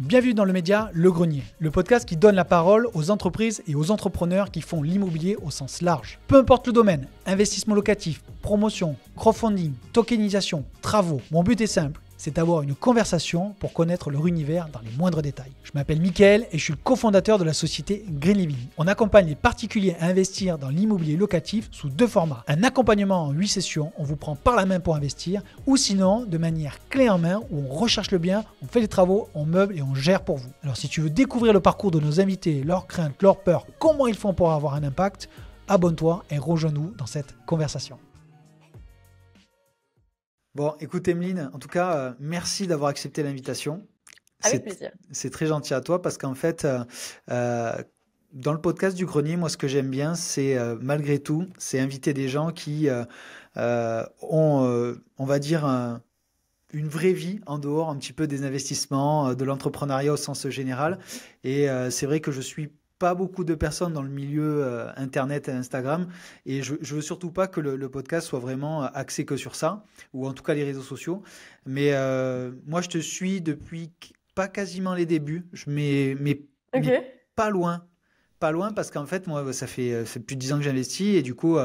Bienvenue dans le média Le Grenier, le podcast qui donne la parole aux entreprises et aux entrepreneurs qui font l'immobilier au sens large. Peu importe le domaine, investissement locatif, promotion, crowdfunding, tokenisation, travaux, mon but est simple, c'est d'avoir une conversation pour connaître leur univers dans les moindres détails. Je m'appelle Mickaël et je suis le cofondateur de la société Green Living. On accompagne les particuliers à investir dans l'immobilier locatif sous deux formats. Un accompagnement en 8 sessions, on vous prend par la main pour investir, ou sinon de manière clé en main où on recherche le bien, on fait les travaux, on meuble et on gère pour vous. Alors si tu veux découvrir le parcours de nos invités, leurs craintes, leurs peurs, comment ils font pour avoir un impact, abonne-toi et rejoins-nous dans cette conversation. Bon, écoute Emeline, en tout cas, merci d'avoir accepté l'invitation. Avec plaisir. C'est très gentil à toi parce qu'en fait, dans le podcast du Grenier, moi, ce que j'aime bien, c'est malgré tout, c'est inviter des gens qui ont, on va dire, une vraie vie en dehors un petit peu des investissements, de l'entrepreneuriat au sens général. Et c'est vrai que je suis pas beaucoup de personnes dans le milieu Internet et Instagram. Et je veux surtout pas que le podcast soit vraiment axé que sur ça, ou en tout cas les réseaux sociaux. Mais moi, je te suis depuis pas quasiment les débuts, mais Ok. pas loin. Pas loin parce qu'en fait, moi, ça fait plus de 10 ans que j'investis et du coup,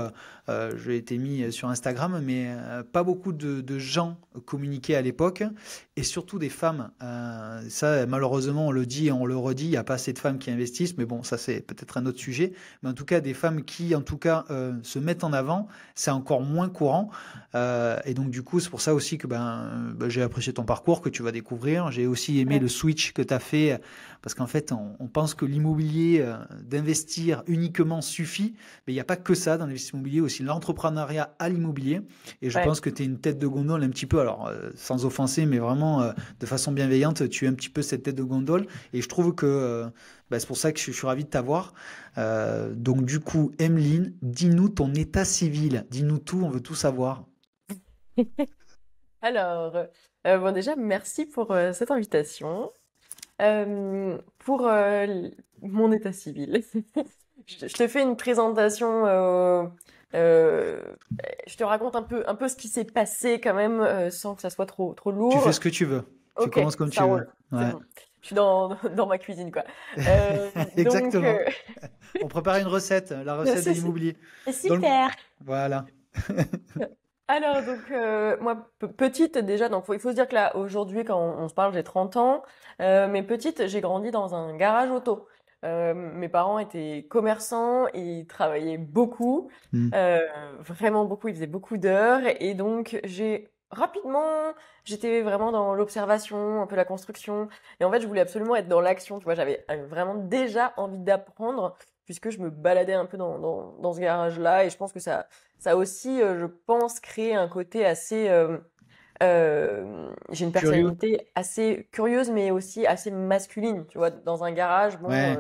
j'ai été mis sur Instagram, mais pas beaucoup de gens communiquaient à l'époque et surtout des femmes. Ça, malheureusement, on le dit et on le redit, il n'y a pas assez de femmes qui investissent, mais bon, ça, c'est peut-être un autre sujet. Mais en tout cas, des femmes qui, en tout cas, se mettent en avant, c'est encore moins courant. Et donc, du coup, c'est pour ça aussi que j'ai apprécié ton parcours, que tu vas découvrir. J'ai aussi aimé le switch que tu as fait parce qu'en fait, on pense que l'immobilier, d'investir uniquement suffit, mais il n'y a pas que ça dans l'investissement immobilier, aussi l'entrepreneuriat à l'immobilier. Et je pense que tu es une tête de gondole un petit peu, alors sans offenser, mais vraiment de façon bienveillante, tu es un petit peu cette tête de gondole. Et je trouve que c'est pour ça que je suis ravi de t'avoir. Donc du coup, Emeline, dis-nous ton état civil, dis-nous tout, on veut tout savoir. Alors, bon déjà, merci pour cette invitation. Pour mon état civil, je te fais une présentation. Je te raconte un peu ce qui s'est passé quand même, sans que ça soit trop Tu lourd. fais ce que tu veux. Tu Ok, commences comme ça tu veux. roule. C'est Ouais. bon. Je suis dans ma cuisine, quoi. Donc, Exactement. On prépare une recette, la recette de l'immobilier. c'est Dans le- super. Voilà. Alors, donc, moi, petite, déjà, donc, il faut se dire que là, aujourd'hui, quand on se parle, j'ai 30 ans. Mais petite, j'ai grandi dans un garage auto. Mes parents étaient commerçants, ils travaillaient beaucoup, Hmm. euh, vraiment beaucoup, ils faisaient beaucoup d'heures. Et donc, j'étais vraiment dans l'observation, un peu la construction. Et en fait, je voulais absolument être dans l'action. Tu vois, j'avais vraiment déjà envie d'apprendre, puisque je me baladais un peu dans ce garage-là. Et je pense que ça a aussi, je pense, créé un côté assez... j'ai une Curieux? personnalité assez curieuse, mais aussi assez masculine. Tu vois, dans un garage, bon, Ouais.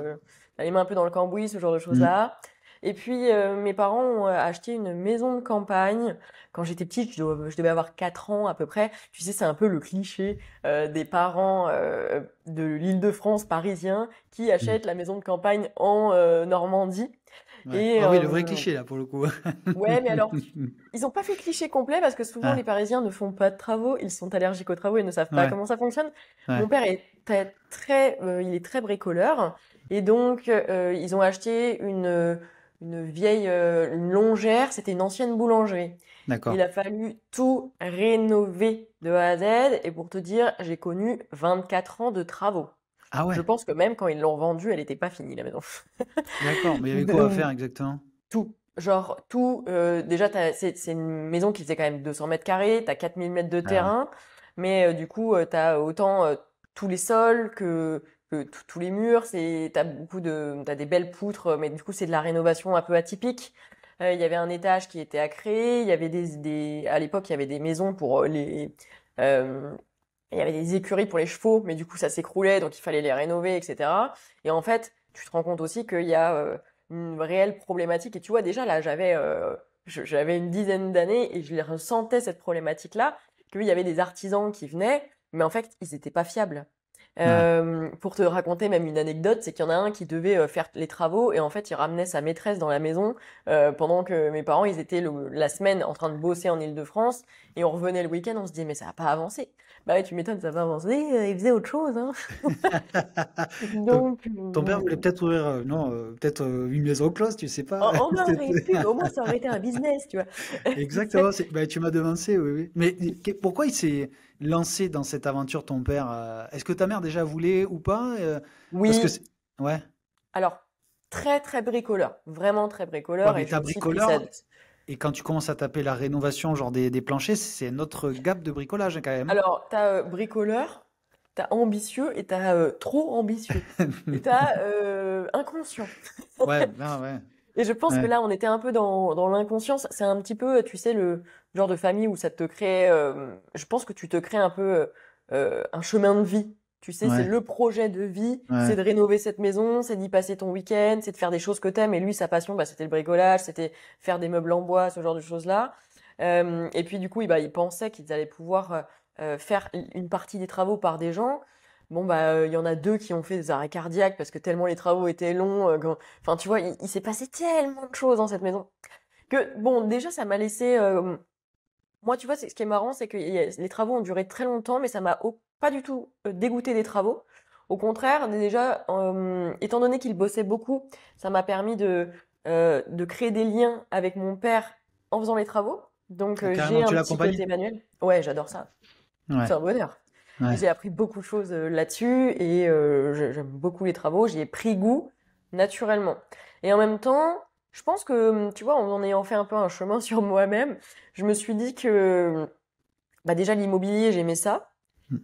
t'as les mains un peu dans le cambouis, ce genre de Hmm. choses-là. Et puis, mes parents ont acheté une maison de campagne. Quand j'étais petite, je devais avoir 4 ans à peu près. Tu sais, c'est un peu le cliché des parents de l'Île-de-France parisiens qui Hmm. achètent la maison de campagne en Normandie. Ouais. Et Ah oui, le vrai cliché là pour le coup. ouais, mais alors, ils ont pas fait cliché complet parce que souvent Ah, les Parisiens ne font pas de travaux, ils sont allergiques aux travaux et ne savent pas ouais, comment ça fonctionne. ouais. Mon père est il est très bricoleur et donc ils ont acheté une vieille une longère, c'était une ancienne boulangerie. Il D'accord. a fallu tout rénover de A à Z et pour te dire, j'ai connu 24 ans de travaux. Ah Je ouais, pense que même quand ils l'ont vendue, elle n'était pas finie la maison. d'accord. Mais il y avait quoi à De- faire exactement? Tout. Genre, tout. Déjà, c'est une maison qui faisait quand même 200 mètres carrés, t'as 4000 mètres de Ah ouais. terrain, mais du coup, t'as autant tous les sols que tous les murs. T'as des belles poutres, mais du coup, c'est de la rénovation un peu atypique. Il y avait un étage qui était à créer, il y avait à l'époque, il y avait des maisons pour euh, il y avait des écuries pour les chevaux, mais du coup, ça s'écroulait, donc il fallait les rénover, etc. Et en fait, tu te rends compte aussi qu'il y a une réelle problématique. Et tu vois, déjà, là, j'avais une dizaine d'années et je les ressentais, cette problématique-là, qu'il y avait des artisans qui venaient, mais en fait, ils n'étaient pas fiables. Ouais. Pour te raconter même une anecdote, c'est qu'il y en a un qui devait faire les travaux et en fait il ramenait sa maîtresse dans la maison pendant que mes parents ils étaient la semaine en train de bosser en Île-de-France et on revenait le week-end, on se disait mais ça va pas avancé. Bah ouais, tu m'étonnes, ça va pas avancé, il faisait autre chose, hein. ton, Donc, ton père voulait peut-être ouvrir, non, peut-être une maison close, tu sais pas. on aurait pu, C'était- au moins ça aurait été un business, tu vois. Exactement, bah, tu m'as devancé, oui, oui. Mais pourquoi il s'est lancé dans cette aventure, ton père? Est-ce que ta mère déjà voulait ou pas? Parce que Oui, c'est... Ouais. alors très très bricoleur, vraiment très Ouais, bricoleur mais et j'ai t'as aussi pris ça. bricoleur, et quand tu commences à taper la rénovation, genre des planchers, c'est notre gap de bricolage, hein, quand même. Alors, t'as bricoleur, t'as ambitieux et t'as trop ambitieux. Et t'as inconscient. Ouais, ben ouais. Et je pense que Ouais, là, on était un peu dans l'inconscience. C'est un petit peu, tu sais, le genre de famille où ça te crée. Je pense que tu te crées un peu un chemin de vie. Tu sais, c'est ouais, le projet de vie, c'est ouais. de rénover cette maison, c'est d'y passer ton week-end, c'est de faire des choses que t'aimes. Et lui, sa passion, bah, c'était le bricolage, c'était faire des meubles en bois, ce genre de choses-là. Et puis du coup, il pensait qu'ils allaient pouvoir faire une partie des travaux par des gens. Bon, bah, il y en a deux qui ont fait des arrêts cardiaques parce que tellement les travaux étaient longs. Enfin, tu vois, il s'est passé tellement de choses dans cette maison que, bon, déjà, ça m'a laissé. Moi, tu vois, ce qui est marrant, c'est que les travaux ont duré très longtemps, mais ça m'a pas du tout dégoûté des travaux. Au contraire, déjà, étant donné qu'il bossait beaucoup, ça m'a permis de créer des liens avec mon père en faisant les travaux. Donc, Ah, j'ai carrément, tu un petit l'accompagnes? côté manuel. Ouais, j'adore ça. Ouais, C'est un bonheur. ouais. J'ai appris beaucoup de choses là-dessus et j'aime beaucoup les travaux. J'y ai pris goût naturellement. Et en même temps, je pense que, tu vois, en ayant fait un peu un chemin sur moi-même, je me suis dit que, bah déjà l'immobilier, j'aimais ça.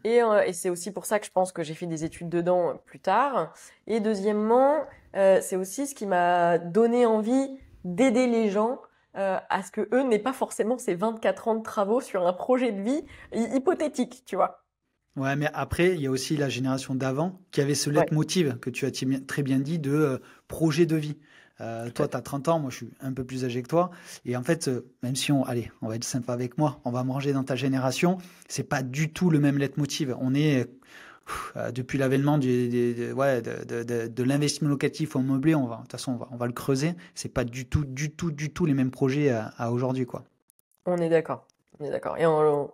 Et c'est aussi pour ça que je pense que j'ai fait des études dedans plus tard. Et deuxièmement, c'est aussi ce qui m'a donné envie d'aider les gens à ce que eux n'aient pas forcément ces 24 ans de travaux sur un projet de vie hypothétique, tu vois. Ouais, mais après, il y a aussi la génération d'avant qui avait ce Ouais, leitmotiv que tu as très bien dit de projet de vie. tout à Toi, tu fait. as 30 ans, moi je suis un peu plus âgé que toi. Et en fait, même si allez, on va être sympa avec moi, on va manger dans ta génération, c'est pas du tout le même leitmotiv. On est, depuis l'avènement ouais, de l'investissement locatif au meublé, de toute façon, on va le creuser. C'est pas du tout les mêmes projets à aujourd'hui, quoi. On est d'accord. On est d'accord. Et en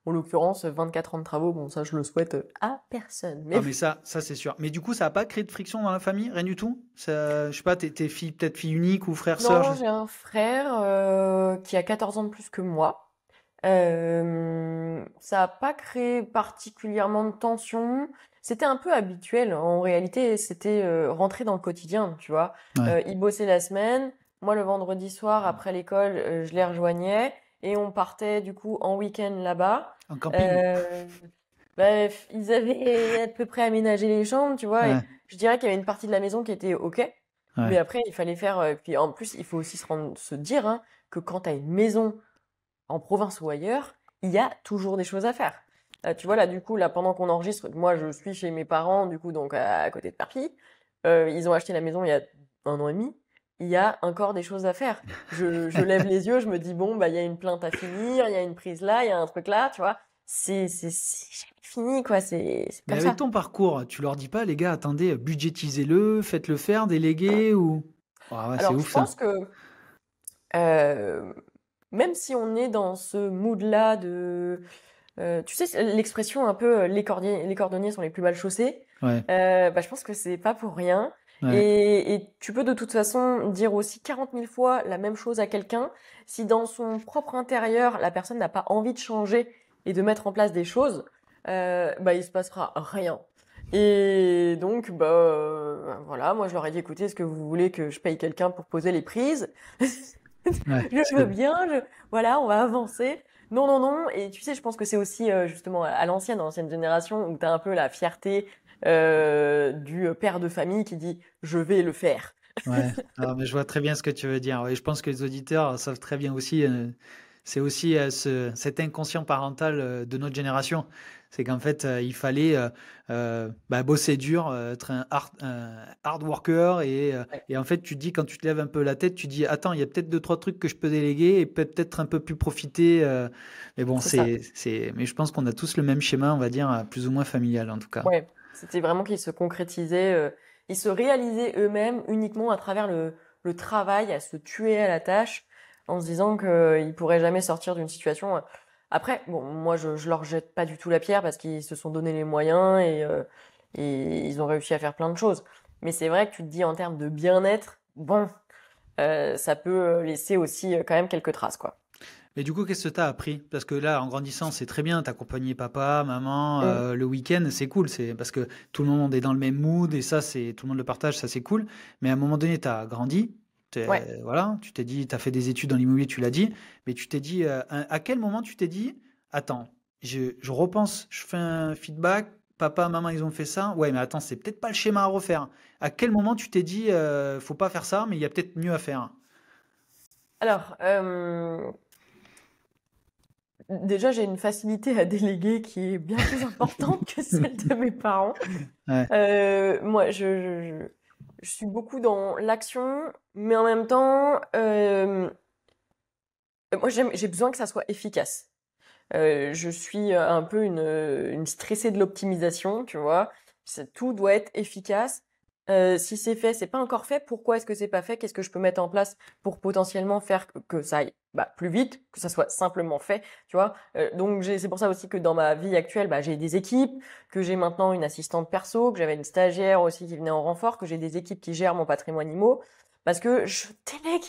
l'occurrence, 24 ans de travaux, bon, ça, je le souhaite à personne. Mais Ah mais ça c'est sûr. Mais du coup, ça a pas créé de friction dans la famille, rien du tout? Ça, je sais pas, t'es fille, peut-être fille unique ou frère, sœur, non, j'ai un frère qui a 14 ans de plus que moi. Ça a pas créé particulièrement de tension. C'était un peu habituel. En réalité, c'était rentrer dans le quotidien, tu vois. Ouais. Il bossait la semaine. Moi, le vendredi soir, après l'école, je les rejoignais et on partait du coup en week-end là-bas. En camping. Euh, Bref, ils avaient à peu près aménagé les chambres, tu vois, et Ouais, je dirais qu'il y avait une partie de la maison qui était OK, mais ouais. après, il fallait faire, puis en plus, il faut aussi se dire, hein, que quand tu as une maison en province ou ailleurs, il y a toujours des choses à faire. Tu vois, là, du coup, là, pendant qu'on enregistre, moi, je suis chez mes parents, du coup, donc à côté de Perpignan. Ils ont acheté la maison il y a 1 an et demi. Il y a encore des choses à faire. Je lève les yeux, je me dis, bon, bah, il y a une plainte à finir, il y a une prise là, il y a un truc là, tu vois. C'est jamais fini, quoi. C'est Mais comme avec ça. ton parcours, tu leur dis pas, les gars, attendez, budgétisez-le, faites-le faire, déléguez ou. Ah ouais, c'est Alors, je ouf ça. pense que euh, même si on est dans ce mood-là de tu sais, c'est l'expression un peu les cordonniers sont les plus mal chaussés. Ouais, Bah, je pense que c'est pas pour rien. ouais, Et tu peux de toute façon dire aussi 40 000 fois la même chose à quelqu'un. Si dans son propre intérieur, la personne n'a pas envie de changer et de mettre en place des choses, bah, il se passera rien. Et donc, bah, voilà, moi je leur ai dit, écoutez, est-ce que vous voulez que je paye quelqu'un pour poser les prises? ouais. Je veux bien, voilà, on va avancer. Non, non, non. Et tu sais, je pense que c'est aussi justement à l'ancienne génération, où tu as un peu la fierté du père de famille qui dit je vais le faire. Ouais, alors, mais je vois très bien ce que tu veux dire. Et je pense que les auditeurs savent très bien aussi. C'est aussi cet inconscient parental de notre génération. C'est qu'en fait, il fallait bah, bosser dur, être un hard worker. Ouais, Et en fait, tu te dis, quand tu te lèves un peu la tête, tu dis, attends, il y a peut-être deux, trois trucs que je peux déléguer et peut-être un peu plus profiter. Mais bon, c'est ça. mais je pense qu'on a tous le même schéma, on va dire, plus ou moins familial en tout cas. Ouais. C'était vraiment qu'ils se concrétisaient, ils se réalisaient eux-mêmes uniquement à travers le travail, à se tuer à la tâche, en se disant qu'ils pourraient jamais sortir d'une situation. Après, bon, moi, je leur jette pas du tout la pierre parce qu'ils se sont donné les moyens et ils ont réussi à faire plein de choses. Mais c'est vrai que tu te dis en termes de bien-être, bon, ça peut laisser aussi quand même quelques traces, quoi. Mais du coup, qu'est-ce que tu as appris? Parce que là, en grandissant, c'est très bien, t'accompagner papa, maman, Mm. le week-end, c'est cool, c'est parce que tout le monde est dans le même mood et ça, c'est tout le monde le partage, ça c'est cool. Mais à un moment donné, tu as grandi, Ouais. voilà, tu t'es dit, tu as fait des études dans l'immobilier, tu l'as dit, mais tu t'es dit, à quel moment tu t'es dit, attends, je repense, je fais un feedback, papa, maman, ils ont fait ça, ouais, mais attends, c'est peut-être pas le schéma à refaire. À quel moment tu t'es dit, faut pas faire ça, mais il y a peut-être mieux à faire? Alors, déjà, j'ai une facilité à déléguer qui est bien plus importante que celle de mes parents. Ouais, Moi, je suis beaucoup dans l'action, mais en même temps, moi, j'ai besoin que ça soit efficace. Je suis un peu une stressée de l'optimisation, tu vois. Tout doit être efficace. Si c'est fait, c'est pas encore fait. Pourquoi est-ce que c'est pas fait? Qu'est-ce que je peux mettre en place pour potentiellement faire que ça aille plus vite, que ça soit simplement fait, tu vois? Donc c'est pour ça aussi que dans ma vie actuelle, j'ai des équipes, que j'ai maintenant une assistante perso, que j'avais une stagiaire aussi qui venait en renfort, que j'ai des équipes qui gèrent mon patrimoine immo, parce que je délègue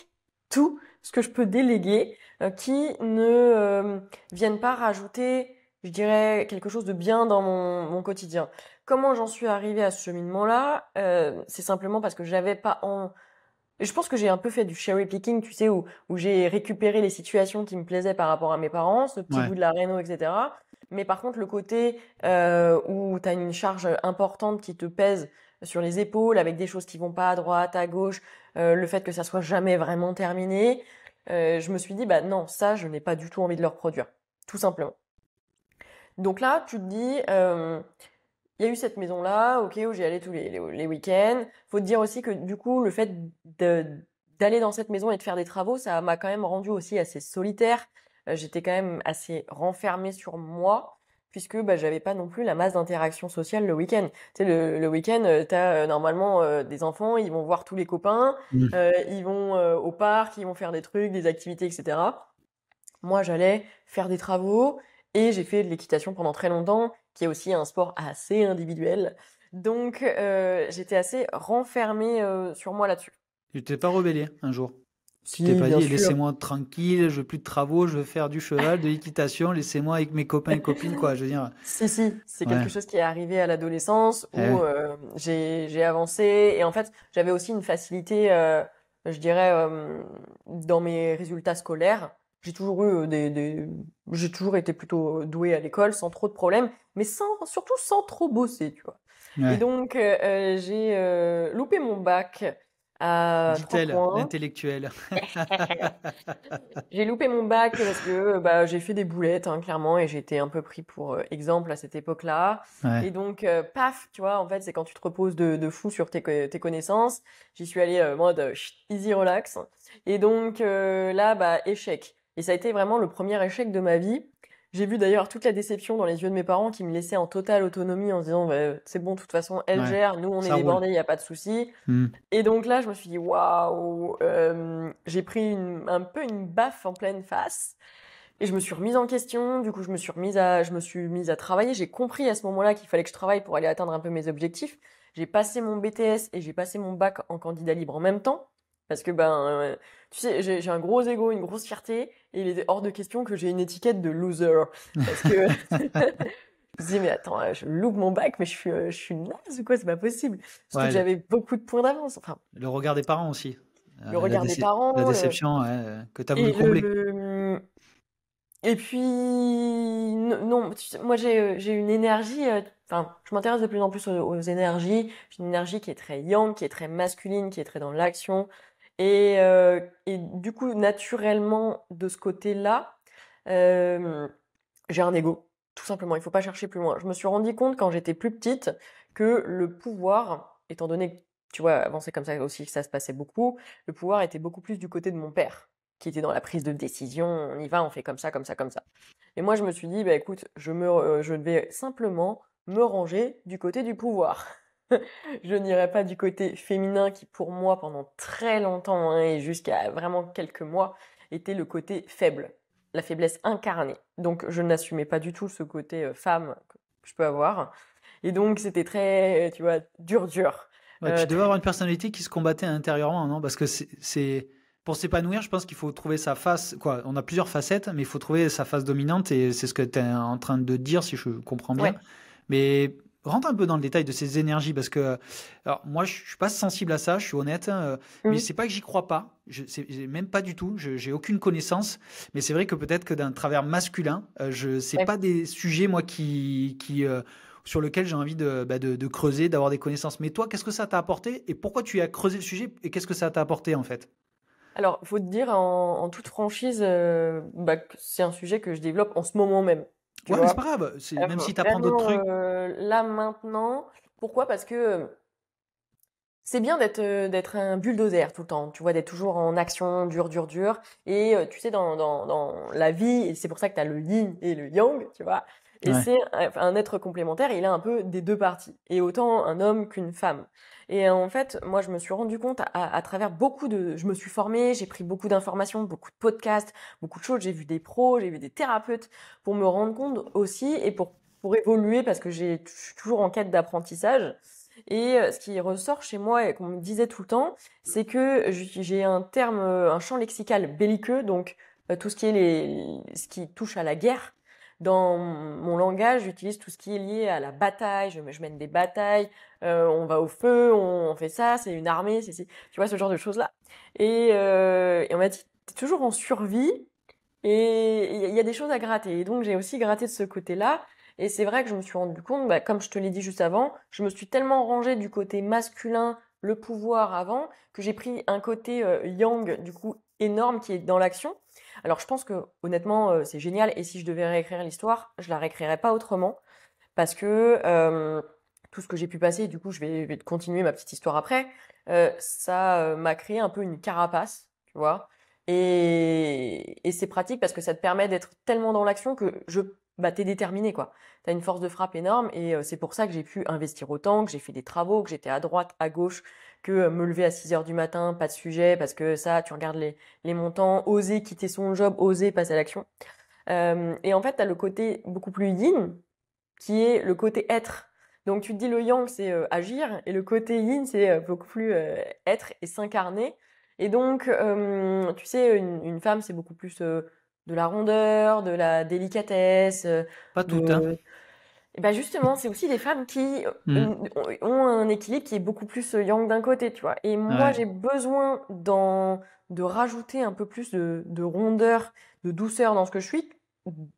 tout ce que je peux déléguer, qui ne viennent pas rajouter, je dirais, quelque chose de bien dans mon quotidien. Comment j'en suis arrivée à ce cheminement-là? C'est simplement parce que j'avais pas en... Je pense que j'ai un peu fait du cherry picking, tu sais, où j'ai récupéré les situations qui me plaisaient par rapport à mes parents, ce petit ouais. bout de la réno, etc. Mais par contre, le côté où tu as une charge importante qui te pèse sur les épaules, avec des choses qui vont pas à droite, à gauche, le fait que ça soit jamais vraiment terminé, je me suis dit, bah non, ça, je n'ai pas du tout envie de le reproduire, tout simplement. Donc là, tu te dis, il y a eu cette maison-là, ok, où j'y allais tous les week-ends. Faut te dire aussi que du coup, le fait de, d'aller dans cette maison et de faire des travaux, ça m'a quand même rendu aussi assez solitaire. J'étais quand même assez renfermée sur moi, puisque j'avais pas non plus la masse d'interaction sociale le week-end. Tu sais, le week-end, t'as normalement des enfants, ils vont voir tous les copains, Mm. ils vont au parc, ils vont faire des trucs, des activités, etc. Moi, j'allais faire des travaux et j'ai fait de l'équitation pendant très longtemps, qui est aussi un sport assez individuel. Donc, j'étais assez renfermée sur moi là-dessus. Tu t'es pas rebellé un jour? Tu t'es Si, pas bien dit, sûr. laissez-moi tranquille, je veux plus de travaux, je veux faire du cheval, de l'équitation, laissez-moi avec mes copains et copines, quoi. Je veux dire, Si, c'est ouais, quelque chose qui est arrivé à l'adolescence eh où ouais. j'ai avancé et en fait, j'avais aussi une facilité, je dirais, dans mes résultats scolaires. J'ai toujours eu j'ai toujours été plutôt douée à l'école sans trop de problèmes, mais surtout sans trop bosser, tu vois. Et Ouais. donc, j'ai loupé mon bac à 3 Dit-elle, points. l'intellectuelle. J'ai loupé mon bac parce que j'ai fait des boulettes, hein, clairement, et j'étais un peu pris pour exemple à cette époque-là. Ouais. Et donc, paf, tu vois, en fait, c'est quand tu te reposes de fou sur tes connaissances. J'y suis allée mode chut, easy relax. Et donc là, échec. Et ça a été vraiment le premier échec de ma vie. J'ai vu d'ailleurs toute la déception dans les yeux de mes parents qui me laissaient en totale autonomie en se disant, c'est bon, de toute façon, elle Ouais. gère, nous, on est Ça roule. débordés, il n'y a pas de souci. Hmm. Et donc là, je me suis dit, waouh, j'ai pris un peu une baffe en pleine face. Et je me suis remise en question. Du coup, je me suis mise à travailler. J'ai compris à ce moment-là qu'il fallait que je travaille pour aller atteindre un peu mes objectifs. J'ai passé mon BTS et j'ai passé mon bac en candidat libre en même temps. Parce que, tu sais, j'ai un gros ego, une grosse fierté. Et il était hors de question que j'ai une étiquette de loser. Parce que je me disais, mais attends, je loupe mon bac, mais je suis naze ou quoi, c'est pas possible. Surtout Ouais, que j'avais beaucoup de points d'avance. Enfin, le regard des parents aussi. le regard des La parents, déception, ouais, que tu as voulu et combler. et puis, non, tu sais, moi j'ai une énergie, enfin, je m'intéresse de plus en plus aux énergies. J'ai une énergie qui est très yang, qui est très masculine, qui est très dans l'action. Et du coup, naturellement, de ce côté-là, euh, j'ai un ego, tout simplement. Il faut pas chercher plus loin. Je me suis rendu compte quand j'étais plus petite que le pouvoir, étant donné que, tu vois, avant c'est comme ça aussi que ça se passait beaucoup, le pouvoir était beaucoup plus du côté de mon père, qui était dans la prise de décision. On y va, on fait comme ça, comme ça, comme ça. Et moi, je me suis dit, bah écoute, je vais simplement me ranger du côté du pouvoir. Je n'irai pas du côté féminin qui, pour moi, pendant très longtemps, hein, et jusqu'à vraiment quelques mois, était le côté faible, la faiblesse incarnée. Donc, je n'assumais pas du tout ce côté femme que je peux avoir. Et donc, c'était très, tu vois, dur. Ouais, tu devais Très... avoir une personnalité qui se combattait intérieurement, non? Parce que pour s'épanouir, je pense qu'il faut trouver sa face. Quoi, on a plusieurs facettes, mais il faut trouver sa face dominante et c'est ce que tu es en train de dire, si je comprends bien. Ouais. Mais rentre un peu dans le détail de ces énergies parce que, alors moi, je suis pas sensible à ça, je suis honnête, mais Mhm. c'est pas que j'y crois pas, même pas du tout, j'ai aucune connaissance. Mais c'est vrai que peut-être que d'un travers masculin, je c'est Ouais. pas des sujets moi qui sur lequel j'ai envie de creuser, d'avoir des connaissances. Mais toi, qu'est-ce que ça t'a apporté et pourquoi tu as creusé le sujet et qu'est-ce que ça t'a apporté en fait? Alors, faut te dire en toute franchise, que c'est un sujet que je développe en ce moment même. Tu Ouais, mais c'est vois? pas grave, même si tu apprends d'autres Vraiment, trucs. là maintenant. Pourquoi? Parce que c'est bien d'être un bulldozer tout le temps, tu vois, d'être toujours en action, dur. Et tu sais, dans la vie, et c'est pour ça que tu as le yin et le yang, tu vois, et Ouais. c'est un être complémentaire, et il a un peu des deux parties, et autant un homme qu'une femme. Et en fait, moi, je me suis rendu compte à travers beaucoup de... Je me suis formée, j'ai pris beaucoup d'informations, beaucoup de podcasts, beaucoup de choses, j'ai vu des pros, j'ai vu des thérapeutes, pour me rendre compte aussi, et pour évoluer, parce que je suis toujours en quête d'apprentissage. Et ce qui ressort chez moi et qu'on me disait tout le temps, c'est que j'ai un terme, un champ lexical belliqueux, donc tout ce qui est ce qui touche à la guerre. Dans mon langage, j'utilise tout ce qui est lié à la bataille. Je mène des batailles. On va au feu, on fait ça. C'est une armée. Tu vois ce genre de choses là. Et on m'a dit, t'es toujours en survie. Et il y a des choses à gratter. Et donc, j'ai aussi gratté de ce côté-là. Et c'est vrai que je me suis rendu compte, comme je te l'ai dit juste avant, je me suis tellement rangée du côté masculin, le pouvoir avant, que j'ai pris un côté yang, du coup, énorme qui est dans l'action. Alors, je pense que, honnêtement, c'est génial. Et si je devais réécrire l'histoire, je la réécrirais pas autrement. Parce que tout ce que j'ai pu passer, du coup, je vais continuer ma petite histoire après, ça m'a créé un peu une carapace, tu vois. Et c'est pratique parce que ça te permet d'être tellement dans l'action que t'es déterminé, quoi. T'as une force de frappe énorme et c'est pour ça que j'ai pu investir autant, que j'ai fait des travaux, que j'étais à droite, à gauche, que me lever à 6 heures du matin, pas de sujet, parce que ça, tu regardes les montants, oser quitter son job, oser passer à l'action. Et en fait, t'as le côté beaucoup plus yin, qui est le côté être. Donc tu te dis le yang, c'est agir, et le côté yin, c'est beaucoup plus être et s'incarner. Et donc, tu sais, une femme, c'est beaucoup plus de la rondeur, de la délicatesse, Pas toutes, hein. de... Et ben justement, c'est aussi des femmes qui Hmm. ont un équilibre qui est beaucoup plus yang d'un côté, tu vois. Et moi, Ouais. j'ai besoin de rajouter un peu plus de rondeur, de douceur dans ce que je suis,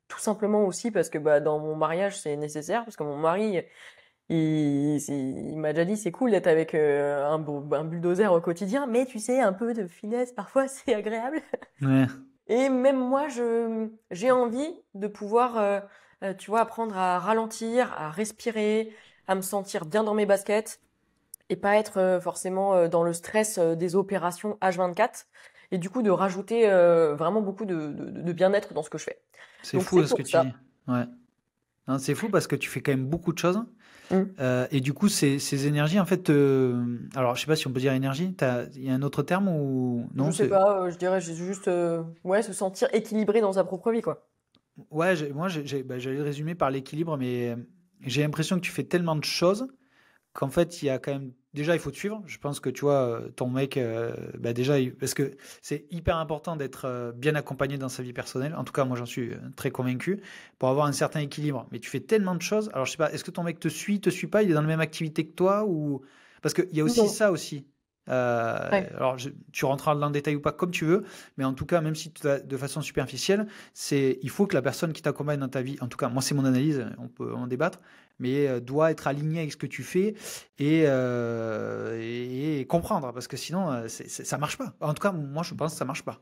tout simplement aussi parce que dans mon mariage, c'est nécessaire, parce que mon mari, il m'a déjà dit, c'est cool d'être avec un bulldozer au quotidien, mais tu sais, un peu de finesse, parfois, c'est agréable. Ouais. Et même moi, j'ai envie de pouvoir, tu vois, apprendre à ralentir, à respirer, à me sentir bien dans mes baskets et pas être forcément dans le stress des opérations H24. Et du coup, de rajouter vraiment beaucoup de bien-être dans ce que je fais. C'est Donc, fou c'est ce que pour tu dis. ça. Ouais. Non, c'est fou parce que tu fais quand même beaucoup de choses. Mm. Et du coup, ces énergies, en fait, alors je sais pas si on peut dire énergie. Il y a un autre terme ou Je non? sais pas, je dirais juste, ouais, se sentir équilibré dans sa propre vie, quoi. Ouais, moi, j'allais le résumer par l'équilibre, mais j'ai l'impression que tu fais tellement de choses qu'en fait, il y a quand même. Déjà, il faut te suivre. Je pense que tu vois, ton mec, déjà, parce que c'est hyper important d'être bien accompagné dans sa vie personnelle. En tout cas, moi, j'en suis très convaincu pour avoir un certain équilibre. Mais tu fais tellement de choses. Alors, je sais pas, est-ce que ton mec te suit pas? Il est dans la même activité que toi ou parce qu'il y a aussi Non. ça aussi. Ouais. Alors, tu rentreras dans le détail ou pas comme tu veux, mais en tout cas, même si de façon superficielle, il faut que la personne qui t'accompagne dans ta vie, en tout cas, moi, c'est mon analyse, on peut en débattre, mais doit être aligné avec ce que tu fais et comprendre, parce que sinon, ça marche pas. En tout cas, moi, je pense que ça marche pas.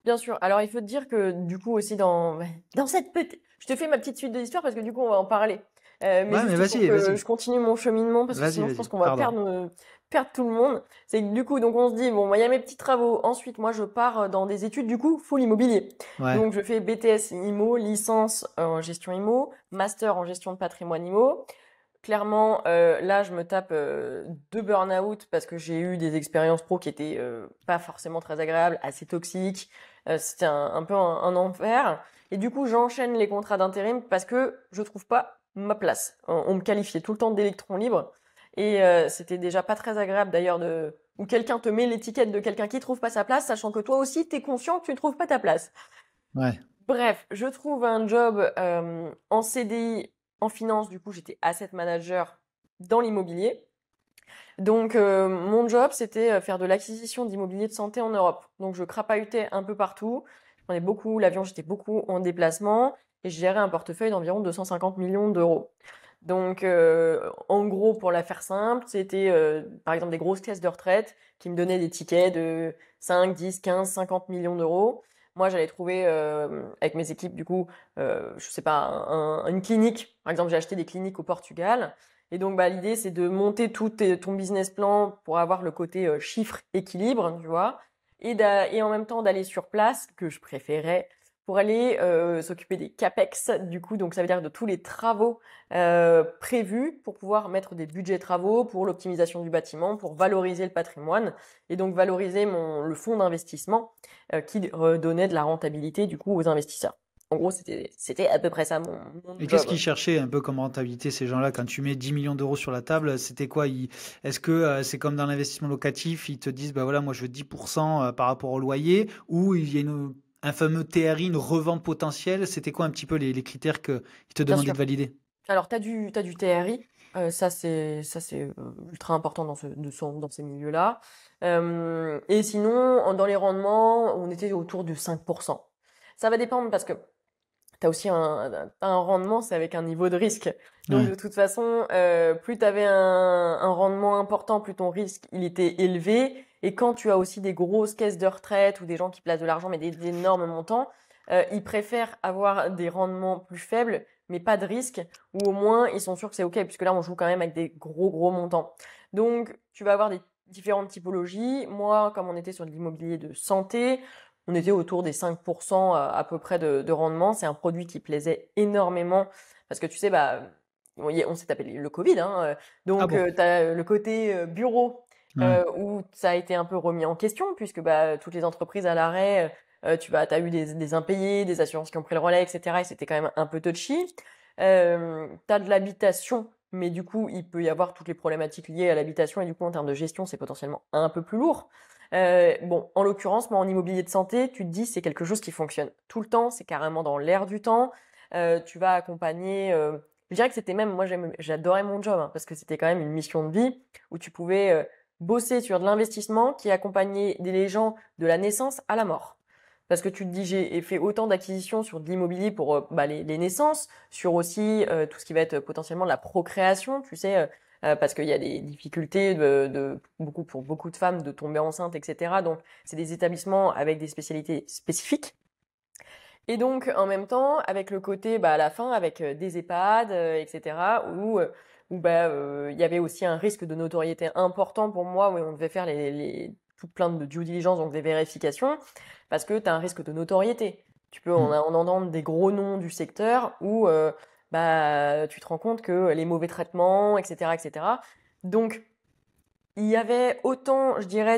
Bien sûr. Alors, il faut te dire que, du coup, aussi, dans cette petite... Je te fais ma petite suite de l'histoire parce que, du coup, on va en parler. Mais Ouais, mais juste pour vas-y, que vas-y. je continue mon cheminement, parce que Vas-y, sinon je pense vas-y. qu'on va Pardon. perdre tout le monde. C'est que du coup, donc on se dit, bon, moi, il y a mes petits travaux. Ensuite, moi, je pars dans des études, du coup, full immobilier. Ouais. Donc, je fais BTS IMO, licence en gestion IMO, master en gestion de patrimoine IMO. Clairement, là, je me tape 2 burn-out parce que j'ai eu des expériences pro qui étaient pas forcément très agréables, assez toxiques. C'était un peu un enfer. Et du coup, j'enchaîne les contrats d'intérim parce que je trouve pas ma place. On me qualifiait tout le temps d'électron libre et c'était déjà pas très agréable d'ailleurs de où quelqu'un te met l'étiquette de quelqu'un qui trouve pas sa place, sachant que toi aussi, t'es conscient que tu ne trouves pas ta place. Ouais. Bref, je trouve un job en CDI en finance. Du coup, j'étais asset manager dans l'immobilier. Donc, mon job, c'était faire de l'acquisition d'immobilier de santé en Europe. Donc, je crapahutais un peu partout. Je prenais beaucoup l'avion, j'étais beaucoup en déplacement et je gérais un portefeuille d'environ 250 millions d'euros. Donc, en gros, pour la faire simple, c'était par exemple des grosses caisses de retraite qui me donnaient des tickets de 5, 10, 15, 50 millions d'euros. Moi, j'allais trouver avec mes équipes, du coup, je sais pas, une clinique. Par exemple, j'ai acheté des cliniques au Portugal. Et donc, bah, l'idée, c'est de monter ton business plan pour avoir le côté chiffre équilibre, tu vois, et en même temps d'aller sur place, que je préférais, pour aller s'occuper des CAPEX, du coup, donc ça veut dire de tous les travaux prévus pour pouvoir mettre des budgets travaux pour l'optimisation du bâtiment, pour valoriser le patrimoine, et donc valoriser le fonds d'investissement qui donnait de la rentabilité, du coup, aux investisseurs. En gros, c'était à peu près ça mon Et qu'est-ce job. qu'ils cherchaient un peu comme rentabilité, ces gens-là, quand tu mets 10 millions d'euros sur la table, c'était quoi? Est-ce que c'est comme dans l'investissement locatif, ils te disent, bah voilà, moi je veux 10% par rapport au loyer, ou il y a un fameux TRI, une revente potentielle, c'était quoi un petit peu les critères qu'ils te Bien demandaient sûr. de valider? Alors, t'as du TRI, ça c'est ultra important dans ces milieux-là. Et sinon, dans les rendements, on était autour de 5%. Ça va dépendre parce que t'as aussi t'as un rendement, c'est avec un niveau de risque. Donc Ouais. de toute façon, plus t'avais un rendement important, plus ton risque il était élevé. Et quand tu as aussi des grosses caisses de retraite ou des gens qui placent de l'argent mais des énormes montants, ils préfèrent avoir des rendements plus faibles mais pas de risque, ou au moins ils sont sûrs que c'est ok, puisque là on joue quand même avec des gros montants. Donc tu vas avoir des différentes typologies. Moi, comme on était sur de l'immobilier de santé, on était autour des 5% à peu près de rendement. C'est un produit qui plaisait énormément parce que tu sais, bah, on s'est tapé le Covid, hein, Ah donc bon? tu as le côté bureau Ouais. où ça a été un peu remis en question puisque bah, toutes les entreprises à l'arrêt, t'as eu des impayés, des assurances qui ont pris le relais, etc. Et c'était quand même un peu touchy. T'as de l'habitation, mais du coup, il peut y avoir toutes les problématiques liées à l'habitation et du coup, en termes de gestion, c'est potentiellement un peu plus lourd. Bon, en l'occurrence, moi, en immobilier de santé, tu te dis c'est quelque chose qui fonctionne tout le temps, c'est carrément dans l'air du temps. Tu vas accompagner. Je dirais que c'était même, moi, j'adorais mon job hein, parce que c'était quand même une mission de vie où tu pouvais bosser sur de l'investissement qui accompagnait les gens de la naissance à la mort. Parce que tu te dis, j'ai fait autant d'acquisitions sur de l'immobilier pour bah, les naissances, sur aussi tout ce qui va être potentiellement de la procréation, tu sais, parce qu'il y a des difficultés pour beaucoup de femmes de tomber enceinte, etc. Donc, c'est des établissements avec des spécialités spécifiques. Et donc, en même temps, avec le côté, bah, à la fin, avec des EHPAD, etc., où bah, il y avait aussi un risque de notoriété important pour moi, où on devait faire tout plein de due diligence, donc des vérifications, parce que tu as un risque de notoriété. Hmm. On entend des gros noms du secteur où bah, tu te rends compte que les mauvais traitements, etc., etc. Donc, il y avait autant, je dirais,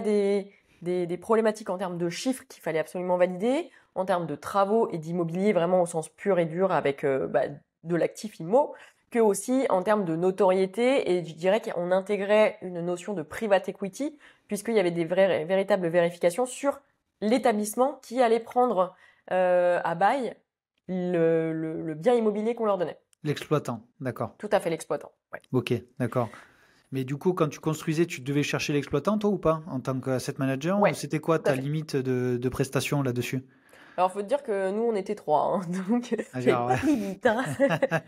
des problématiques en termes de chiffres qu'il fallait absolument valider, en termes de travaux et d'immobilier vraiment au sens pur et dur avec bah, de l'actif IMO, que aussi en termes de notoriété et je dirais qu'on intégrait une notion de private equity puisqu'il y avait des véritables vérifications sur l'établissement qui allait prendre à bail le bien immobilier qu'on leur donnait. L'exploitant, d'accord. Tout à fait l'exploitant. Ouais. Ok, d'accord. Mais du coup, quand tu construisais, tu devais chercher l'exploitant, toi, ou pas, en tant que asset manager? Ouais, C'était quoi tout à ta fait. limite de prestation là-dessus? Alors, faut te dire que nous, on était trois, hein, donc Ah, j'avais genre, pas ouais. de limite, hein.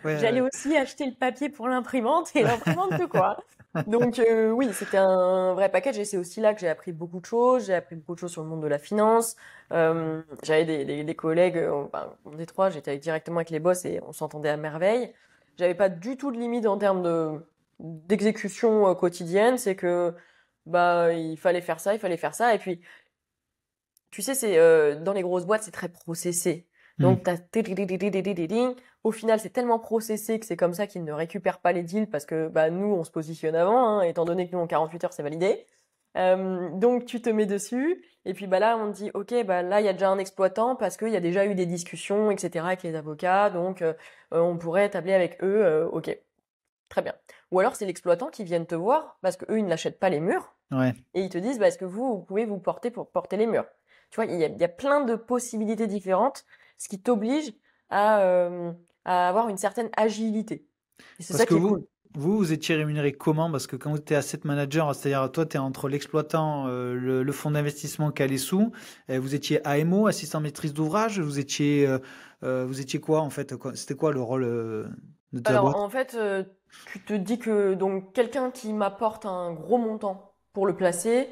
Ouais, J'allais ouais. aussi acheter le papier pour l'imprimante et l'imprimante de quoi. Donc oui, c'était un vrai package et c'est aussi là que j'ai appris beaucoup de choses. J'ai appris beaucoup de choses sur le monde de la finance. J'avais des collègues, enfin, on est trois, directement avec les boss et on s'entendait à merveille. j'avais pas du tout de limite en termes d'exécution quotidienne. C'est que il fallait faire ça, il fallait faire ça. Et puis, tu sais, dans les grosses boîtes, c'est très processé. Donc, t'as au final, c'est tellement processé que c'est comme ça qu'ils ne récupèrent pas les deals parce que nous, on se positionne avant, hein, étant donné que nous, en 48 heures, c'est validé. Donc, tu te mets dessus. Et puis, là, on te dit, OK, là, il y a déjà un exploitant parce qu'il y a déjà eu des discussions, etc., avec les avocats. Donc, on pourrait tabler avec eux. OK, très bien. Ou alors, c'est l'exploitant qui vient te voir parce qu'eux, ils n'achètent pas les murs. Ouais. Et ils te disent, est-ce que vous pouvez vous porter pour porter les murs? Tu vois, il y a plein de possibilités différentes, ce qui t'oblige à avoir une certaine agilité. Et c'est Parce ça que qui est cool. vous étiez rémunéré comment? Parce que quand vous étiez asset manager, c'est-à-dire toi, tu es entre l'exploitant, le fonds d'investissement qui a les sous, vous étiez AMO, assistant maîtrise d'ouvrage, vous étiez quoi en fait? C'était quoi le rôle de ta Alors, boîte? en fait, tu te dis que donc quelqu'un qui m'apporte un gros montant pour le placer,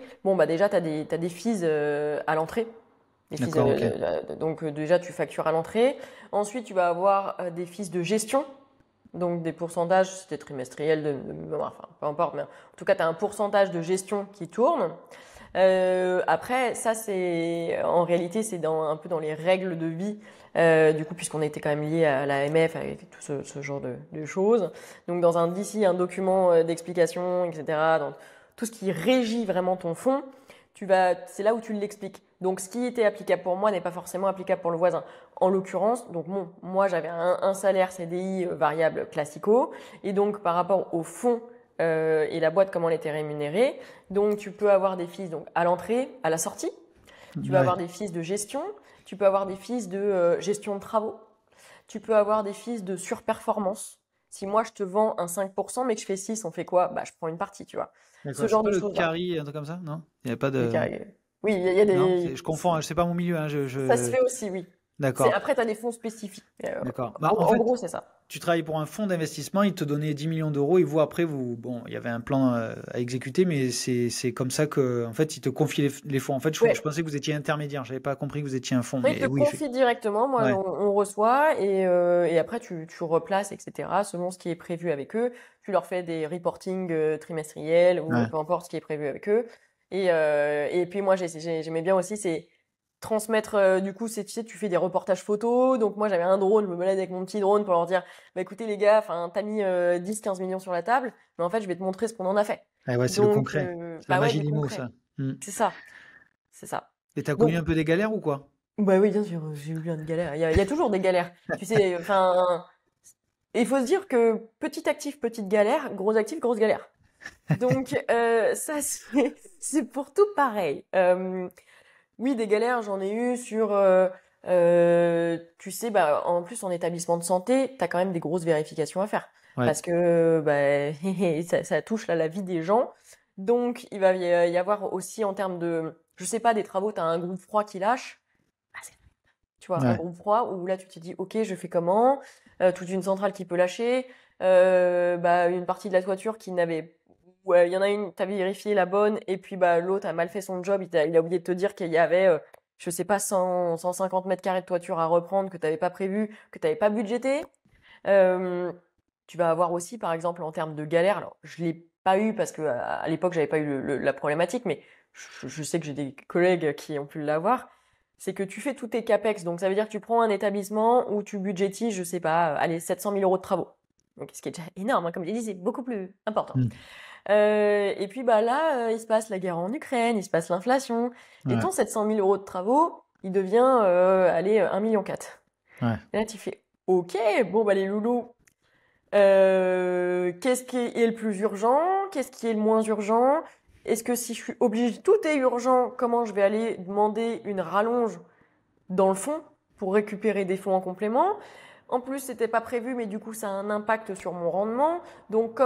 déjà, t'as des fees à l'entrée. Des fees, D'accord, ok. donc, déjà, tu factures à l'entrée. Ensuite, tu vas avoir des fees de gestion. Donc des pourcentages, c'était trimestriel de mémoire, enfin peu importe, mais en tout cas, tu as un pourcentage de gestion qui tourne. Après, ça, en réalité, c'est un peu dans les règles de vie, du coup, puisqu'on était quand même lié à l'AMF avec tout ce genre de choses. Donc, d'ici un document d'explication, etc., dans tout ce qui régit vraiment ton fonds, c'est là où tu l'expliques. Donc, ce qui était applicable pour moi n'est pas forcément applicable pour le voisin. En l'occurrence, donc moi, j'avais un salaire CDI variable classico, et donc par rapport au fonds et la boîte, comment elle était rémunérée. Donc, tu peux avoir des fees donc, à l'entrée, à la sortie. Tu vas Ouais. avoir des fees de gestion. Tu peux avoir des fees de gestion de travaux. Tu peux avoir des fees de surperformance. Si moi, je te vends un 5%, mais que je fais 6, on fait quoi? Je prends une partie, tu vois. Ce D'accord. C'est genre pas de le choses-là. carry, un truc comme ça? Non? Il n'y avait pas Le de. carré. Oui, il y a Non? des. Je confonds, hein, c'est pas mon milieu, hein, Ça se fait aussi, oui. D'accord. Après, tu as des fonds spécifiques. D'accord. En En fait, gros, c'est ça. tu travailles pour un fonds d'investissement, il te donnait 10 millions d'euros et vous, après, bon, il y avait un plan à exécuter, mais c'est comme ça que, en fait, il te confie les fonds. En fait, je Ouais. pensais que vous étiez intermédiaire, j'avais pas compris que vous étiez un fonds, Non, ils te mais oui, confient directement. Moi, ouais, on reçoit et après, tu replaces, etc. selon ce qui est prévu avec eux. Tu leur fais des reporting trimestriels ou ouais. peu importe ce qui est prévu avec eux. Et puis, moi, j'aimais bien aussi, c'est transmettre, du coup, tu sais, tu fais des reportages photos. Donc, moi, j'avais un drone, je me baladais avec mon petit drone pour leur dire, écoutez, les gars, t'as mis 10-15 millions sur la table, mais en fait, je vais te montrer ce qu'on en a fait. Ah ouais, c'est le Donc, concret. C'est la ouais, magie du des mots, concret. ça. Mm. C'est ça. C'est ça. Et t'as connu Donc, un peu des galères ou quoi? oui, bien sûr, j'ai eu plein de galères. Il y a toujours des galères. Tu sais, il faut se dire que petit actif, petite galère, gros actif, grosse galère. Donc, ça, c'est pour tout pareil. Oui, des galères, j'en ai eu tu sais, en plus, en établissement de santé, t'as quand même des grosses vérifications à faire. Ouais, Parce que, ça touche la vie des gens. Donc, il va y avoir aussi en termes je sais pas, des travaux, t'as un groupe froid qui lâche. Tu vois, un ouais, groupe froid où là tu te dis ok, je fais comment? Toute une centrale qui peut lâcher, une partie de la toiture qui n'avait, ouais, il y en a une, t'as vérifié la bonne et puis l'autre a mal fait son job, il a oublié de te dire qu'il y avait je sais pas 150 mètres carrés de toiture à reprendre que t'avais pas prévu, que t'avais pas budgété. Euh, Tu vas avoir aussi par exemple en termes de galère, alors je l'ai pas eu parce que à l'époque j'avais pas eu la problématique, mais je sais que j'ai des collègues qui ont pu l'avoir, c'est que tu fais tous tes capex. Donc, ça veut dire que tu prends un établissement où tu budgétises, je sais pas, allez, 700 000 euros de travaux. Donc, ce qui est déjà énorme, hein, comme j'ai dit, c'est beaucoup plus important. mm, Et puis, là, il se passe la guerre en Ukraine, il se passe l'inflation. Et ouais, ton 700 000 euros de travaux, il devient, allez, 1,4 million. ouais. Et là, tu fais, ok, bon, les loulous, qu'est-ce qui est le plus urgent? Qu'est-ce qui est le moins urgent? Est-ce que si je suis obligée, tout est urgent, comment je vais aller demander une rallonge dans le fond pour récupérer des fonds en complément? En plus, c'était pas prévu, mais du coup, ça a un impact sur mon rendement. Donc,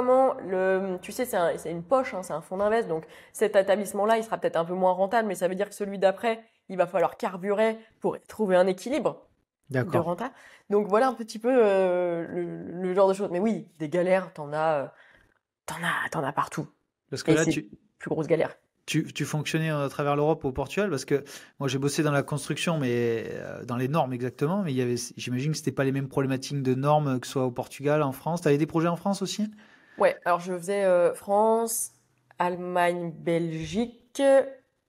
tu sais, c'est une poche, hein, c'est un fonds d'invest. Donc, cet établissement-là, il sera peut-être un peu moins rentable, mais ça veut dire que celui d'après, il va falloir carburer pour trouver un équilibre de D'accord. renta. Donc voilà un petit peu le genre de choses. Mais oui, des galères, t'en as partout. Parce que Et là, c'est plus grosse galère. tu fonctionnais à travers l'Europe au Portugal parce que moi j'ai bossé dans la construction, mais dans les normes exactement. Mais j'imagine que c'était pas les mêmes problématiques de normes que ce soit au Portugal, en France. Tu avais des projets en France aussi? Ouais, alors je faisais France, Allemagne, Belgique,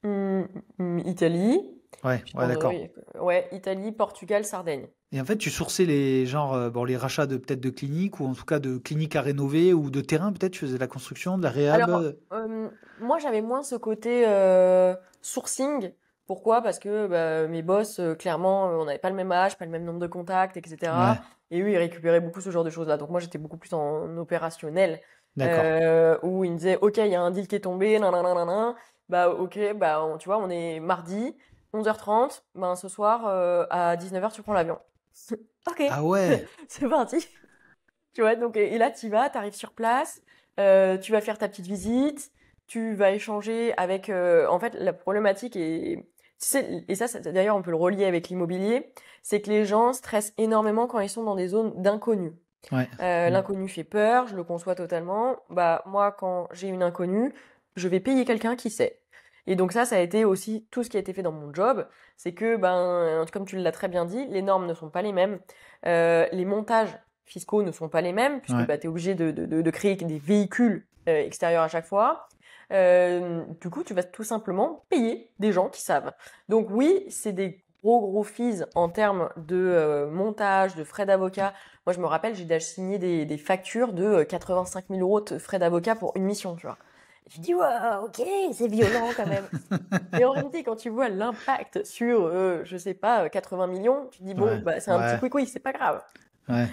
Italie. Ouais, Je ouais, pense, d'accord. oui, ouais, Italie, Portugal, Sardaigne. Et en fait, tu sourçais les genre bon les rachats de peut-être de cliniques ou en tout cas de cliniques à rénover ou de terrain peut-être. Tu faisais de la construction, de la réhab. Alors, moi, j'avais moins ce côté sourcing. Pourquoi? Parce que bah, mes boss, clairement, on n'avait pas le même âge, pas le même nombre de contacts, etc. Ouais, Et eux, ils récupéraient beaucoup ce genre de choses-là. Donc moi, j'étais beaucoup plus en opérationnel, d'accord. où ils me disaient, OK, il y a un deal qui est tombé, nanana. Bah OK, bah tu vois, on est mardi, 11h30, ben ce soir, à 19h, tu prends l'avion. OK, Ah ouais, c'est parti. Tu vois, donc, et là, tu vas, tu arrives sur place, tu vas faire ta petite visite, tu vas échanger avec. En fait, la problématique est. Tu sais, et ça, d'ailleurs, on peut le relier avec l'immobilier, c'est que les gens stressent énormément quand ils sont dans des zones d'inconnu. ouais. Mm. L'inconnu fait peur, je le conçois totalement. Bah, moi, quand j'ai une inconnue, je vais payer quelqu'un qui sait. Et donc ça a été aussi tout ce qui a été fait dans mon job, c'est que, ben, comme tu l'as très bien dit, les normes ne sont pas les mêmes, les montages fiscaux ne sont pas les mêmes, puisque Ouais. bah, tu es obligé de créer des véhicules extérieurs à chaque fois. Du coup, tu vas tout simplement payer des gens qui savent. Donc oui, c'est des gros fees en termes de montage, de frais d'avocat. Moi, je me rappelle, j'ai déjà signé des factures de 85 000 euros de frais d'avocat pour une mission, tu vois. Et tu dis, ouais, ok, c'est violent quand même. Mais en réalité, quand tu vois l'impact sur, je sais pas, 80 millions, tu te dis, bon, Ouais, bah, c'est un petit ouais, quick, c'est pas grave. ouais.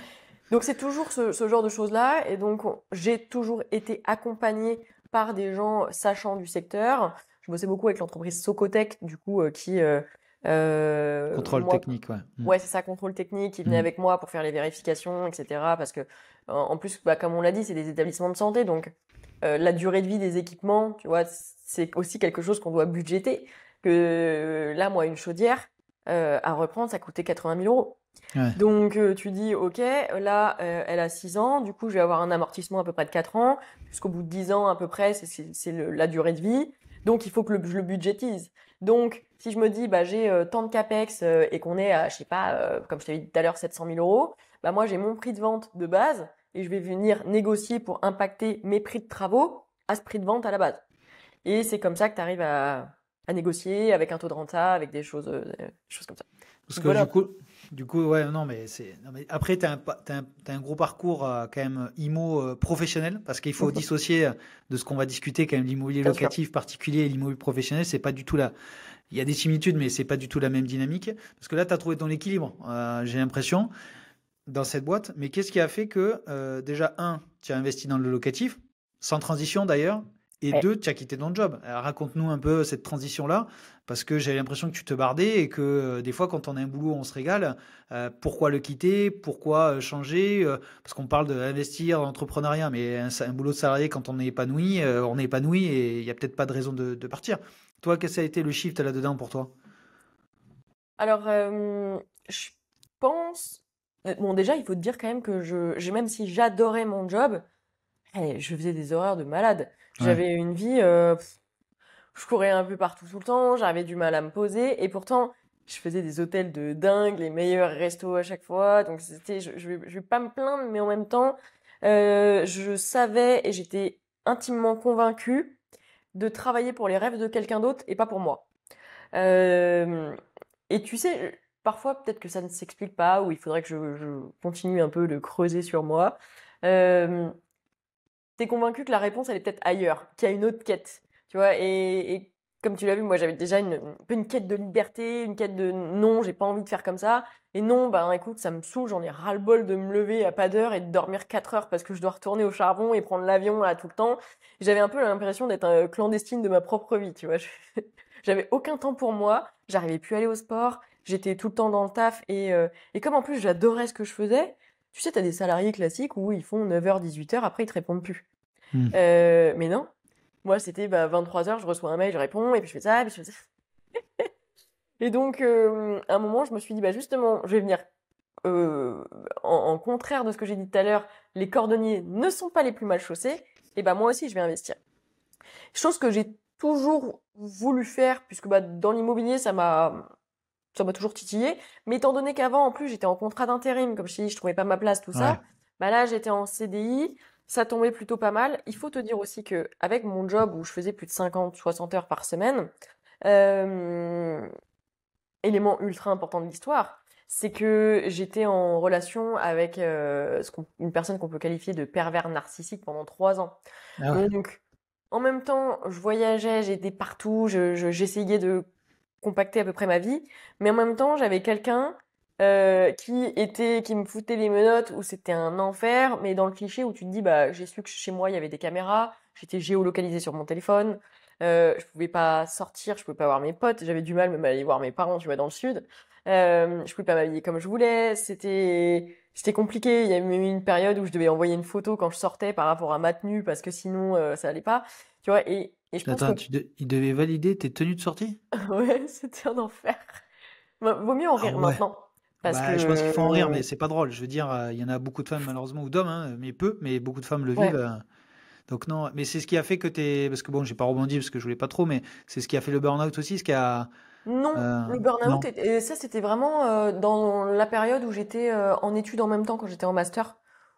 Donc c'est toujours ce genre de choses-là. Et donc j'ai toujours été accompagnée par des gens sachant du secteur. Je bossais beaucoup avec l'entreprise Socotec, du coup, qui, Contrôle moi, technique, ouais. Mm. ouais, c'est ça, contrôle technique, qui venait Mm. avec moi pour faire les vérifications, etc. Parce que, en plus, bah, comme on l'a dit, c'est des établissements de santé, donc la durée de vie des équipements, tu vois, c'est aussi quelque chose qu'on doit budgéter. Que là, moi, une chaudière à reprendre, ça coûtait 80 000 euros. Ouais. Donc tu dis, ok, là, elle a 6 ans, du coup, je vais avoir un amortissement à peu près de 4 ans, jusqu'au bout de 10 ans à peu près, c'est la durée de vie. Donc il faut que je le budgétise. Donc si je me dis, bah, j'ai tant de capex et qu'on est à, je sais pas, comme je t'avais dit tout à l'heure, 700 000 euros, bah, moi j'ai mon prix de vente de base et je vais venir négocier pour impacter mes prix de travaux à ce prix de vente à la base. Et c'est comme ça que tu arrives à négocier avec un taux de renta, avec des choses comme ça. Parce Donc que voilà. du coup, ouais, non, mais non, mais après, t'as un gros parcours quand même IMO professionnel, parce qu'il faut dissocier de ce qu'on va discuter quand même l'immobilier Bien sûr. locatif particulier et l'immobilier professionnel, c'est pas du tout il y a des similitudes, mais c'est pas du tout la même dynamique. Parce que là, tu as trouvé ton équilibre, j'ai l'impression, dans cette boîte. Mais qu'est-ce qui a fait que, déjà, un, tu as investi dans le locatif, sans transition d'ailleurs, et Ouais. deux, tu as quitté ton job. Alors, raconte-nous un peu cette transition-là, parce que j'avais l'impression que tu te bardais et que des fois, quand on a un boulot, on se régale. Pourquoi le quitter? Pourquoi changer? Parce qu'on parle d'investir dans l'entrepreneuriat, mais un boulot de salarié, quand on est épanoui et il n'y a peut-être pas de raison de partir. Toi, qu'est-ce que ça a été le shift là-dedans pour toi? Alors, je pense. Bon, déjà, il faut te dire quand même que même si j'adorais mon job, je faisais des horaires de malade. Ouais, J'avais une vie, je courais un peu partout tout le temps, j'avais du mal à me poser, et pourtant, je faisais des hôtels de dingue, les meilleurs restos à chaque fois. Donc, je vais pas me plaindre, mais en même temps, je savais et j'étais intimement convaincue de travailler pour les rêves de quelqu'un d'autre et pas pour moi. Euh, et tu sais, parfois peut-être que ça ne s'explique pas, ou il faudrait que je continue un peu de creuser sur moi. Euh, T'es convaincu que la réponse elle est peut-être ailleurs, qu'il y a une autre quête, tu vois. Et comme tu l'as vu, moi j'avais déjà un peu une quête de liberté, une quête de non, j'ai pas envie de faire comme ça. Et non, bah écoute, ça me saoule, j'en ai ras-le-bol de me lever à pas d'heure et de dormir 4 heures parce que je dois retourner au charbon et prendre l'avion là tout le temps. J'avais un peu l'impression d'être clandestine de ma propre vie, tu vois. J'avais aucun temps pour moi, j'arrivais plus à aller au sport, j'étais tout le temps dans le taf et comme en plus j'adorais ce que je faisais, tu sais, t'as des salariés classiques où ils font 9h, 18h, après ils te répondent plus. hmm, Mais non, moi c'était bah, 23h, je reçois un mail, je réponds, et puis je fais ça, et puis je fais ça. Et donc, à un moment, je me suis dit, bah justement, je vais venir euh, en contraire de ce que j'ai dit tout à l'heure, les cordonniers ne sont pas les plus mal chaussés, et bah moi aussi je vais investir. Chose que j'ai toujours voulu faire, puisque bah, dans l'immobilier, ça m'a toujours titillé. Mais étant donné qu'avant, en plus, j'étais en contrat d'intérim, comme je t'ai dit, je trouvais pas ma place, tout Ouais. ça. Bah là, j'étais en CDI, ça tombait plutôt pas mal. Il faut te dire aussi que avec mon job où je faisais plus de 50, 60 heures par semaine, euh, élément ultra important de l'histoire, c'est que j'étais en relation avec une personne qu'on peut qualifier de pervers narcissique pendant 3 ans. Ah ouais. Donc, en même temps, je voyageais, j'étais partout, j'essayais de compacter à peu près ma vie, mais en même temps, j'avais quelqu'un qui me foutait les menottes, où c'était un enfer, mais dans le cliché où tu te dis, bah, j'ai su que chez moi, il y avait des caméras, j'étais géolocalisée sur mon téléphone, je pouvais pas sortir, je pouvais pas voir mes potes, j'avais du mal même à aller voir mes parents, tu vois, dans le sud. Je pouvais pas m'habiller comme je voulais, c'était compliqué. Il y a même eu une période où je devais envoyer une photo quand je sortais par rapport à ma tenue parce que sinon ça allait pas. Tu vois, et je pense que Attends, il devait valider tes tenues de sortie? ouais, c'était un enfer. Vaut mieux en Ah rire ouais. maintenant parce Bah, je pense qu'il faut en rire, que mais c'est pas drôle. Je veux dire, il y en a beaucoup de femmes malheureusement ou d'hommes, hein, mais peu, mais beaucoup de femmes le vivent. ouais. Donc non, mais c'est ce qui a fait que t'es, parce que bon, j'ai pas rebondi parce que je voulais pas trop, mais c'est ce qui a fait le burn-out aussi, ce qui a, Non, le non. burn-out, et ça c'était vraiment dans la période où j'étais en études en même temps quand j'étais en master,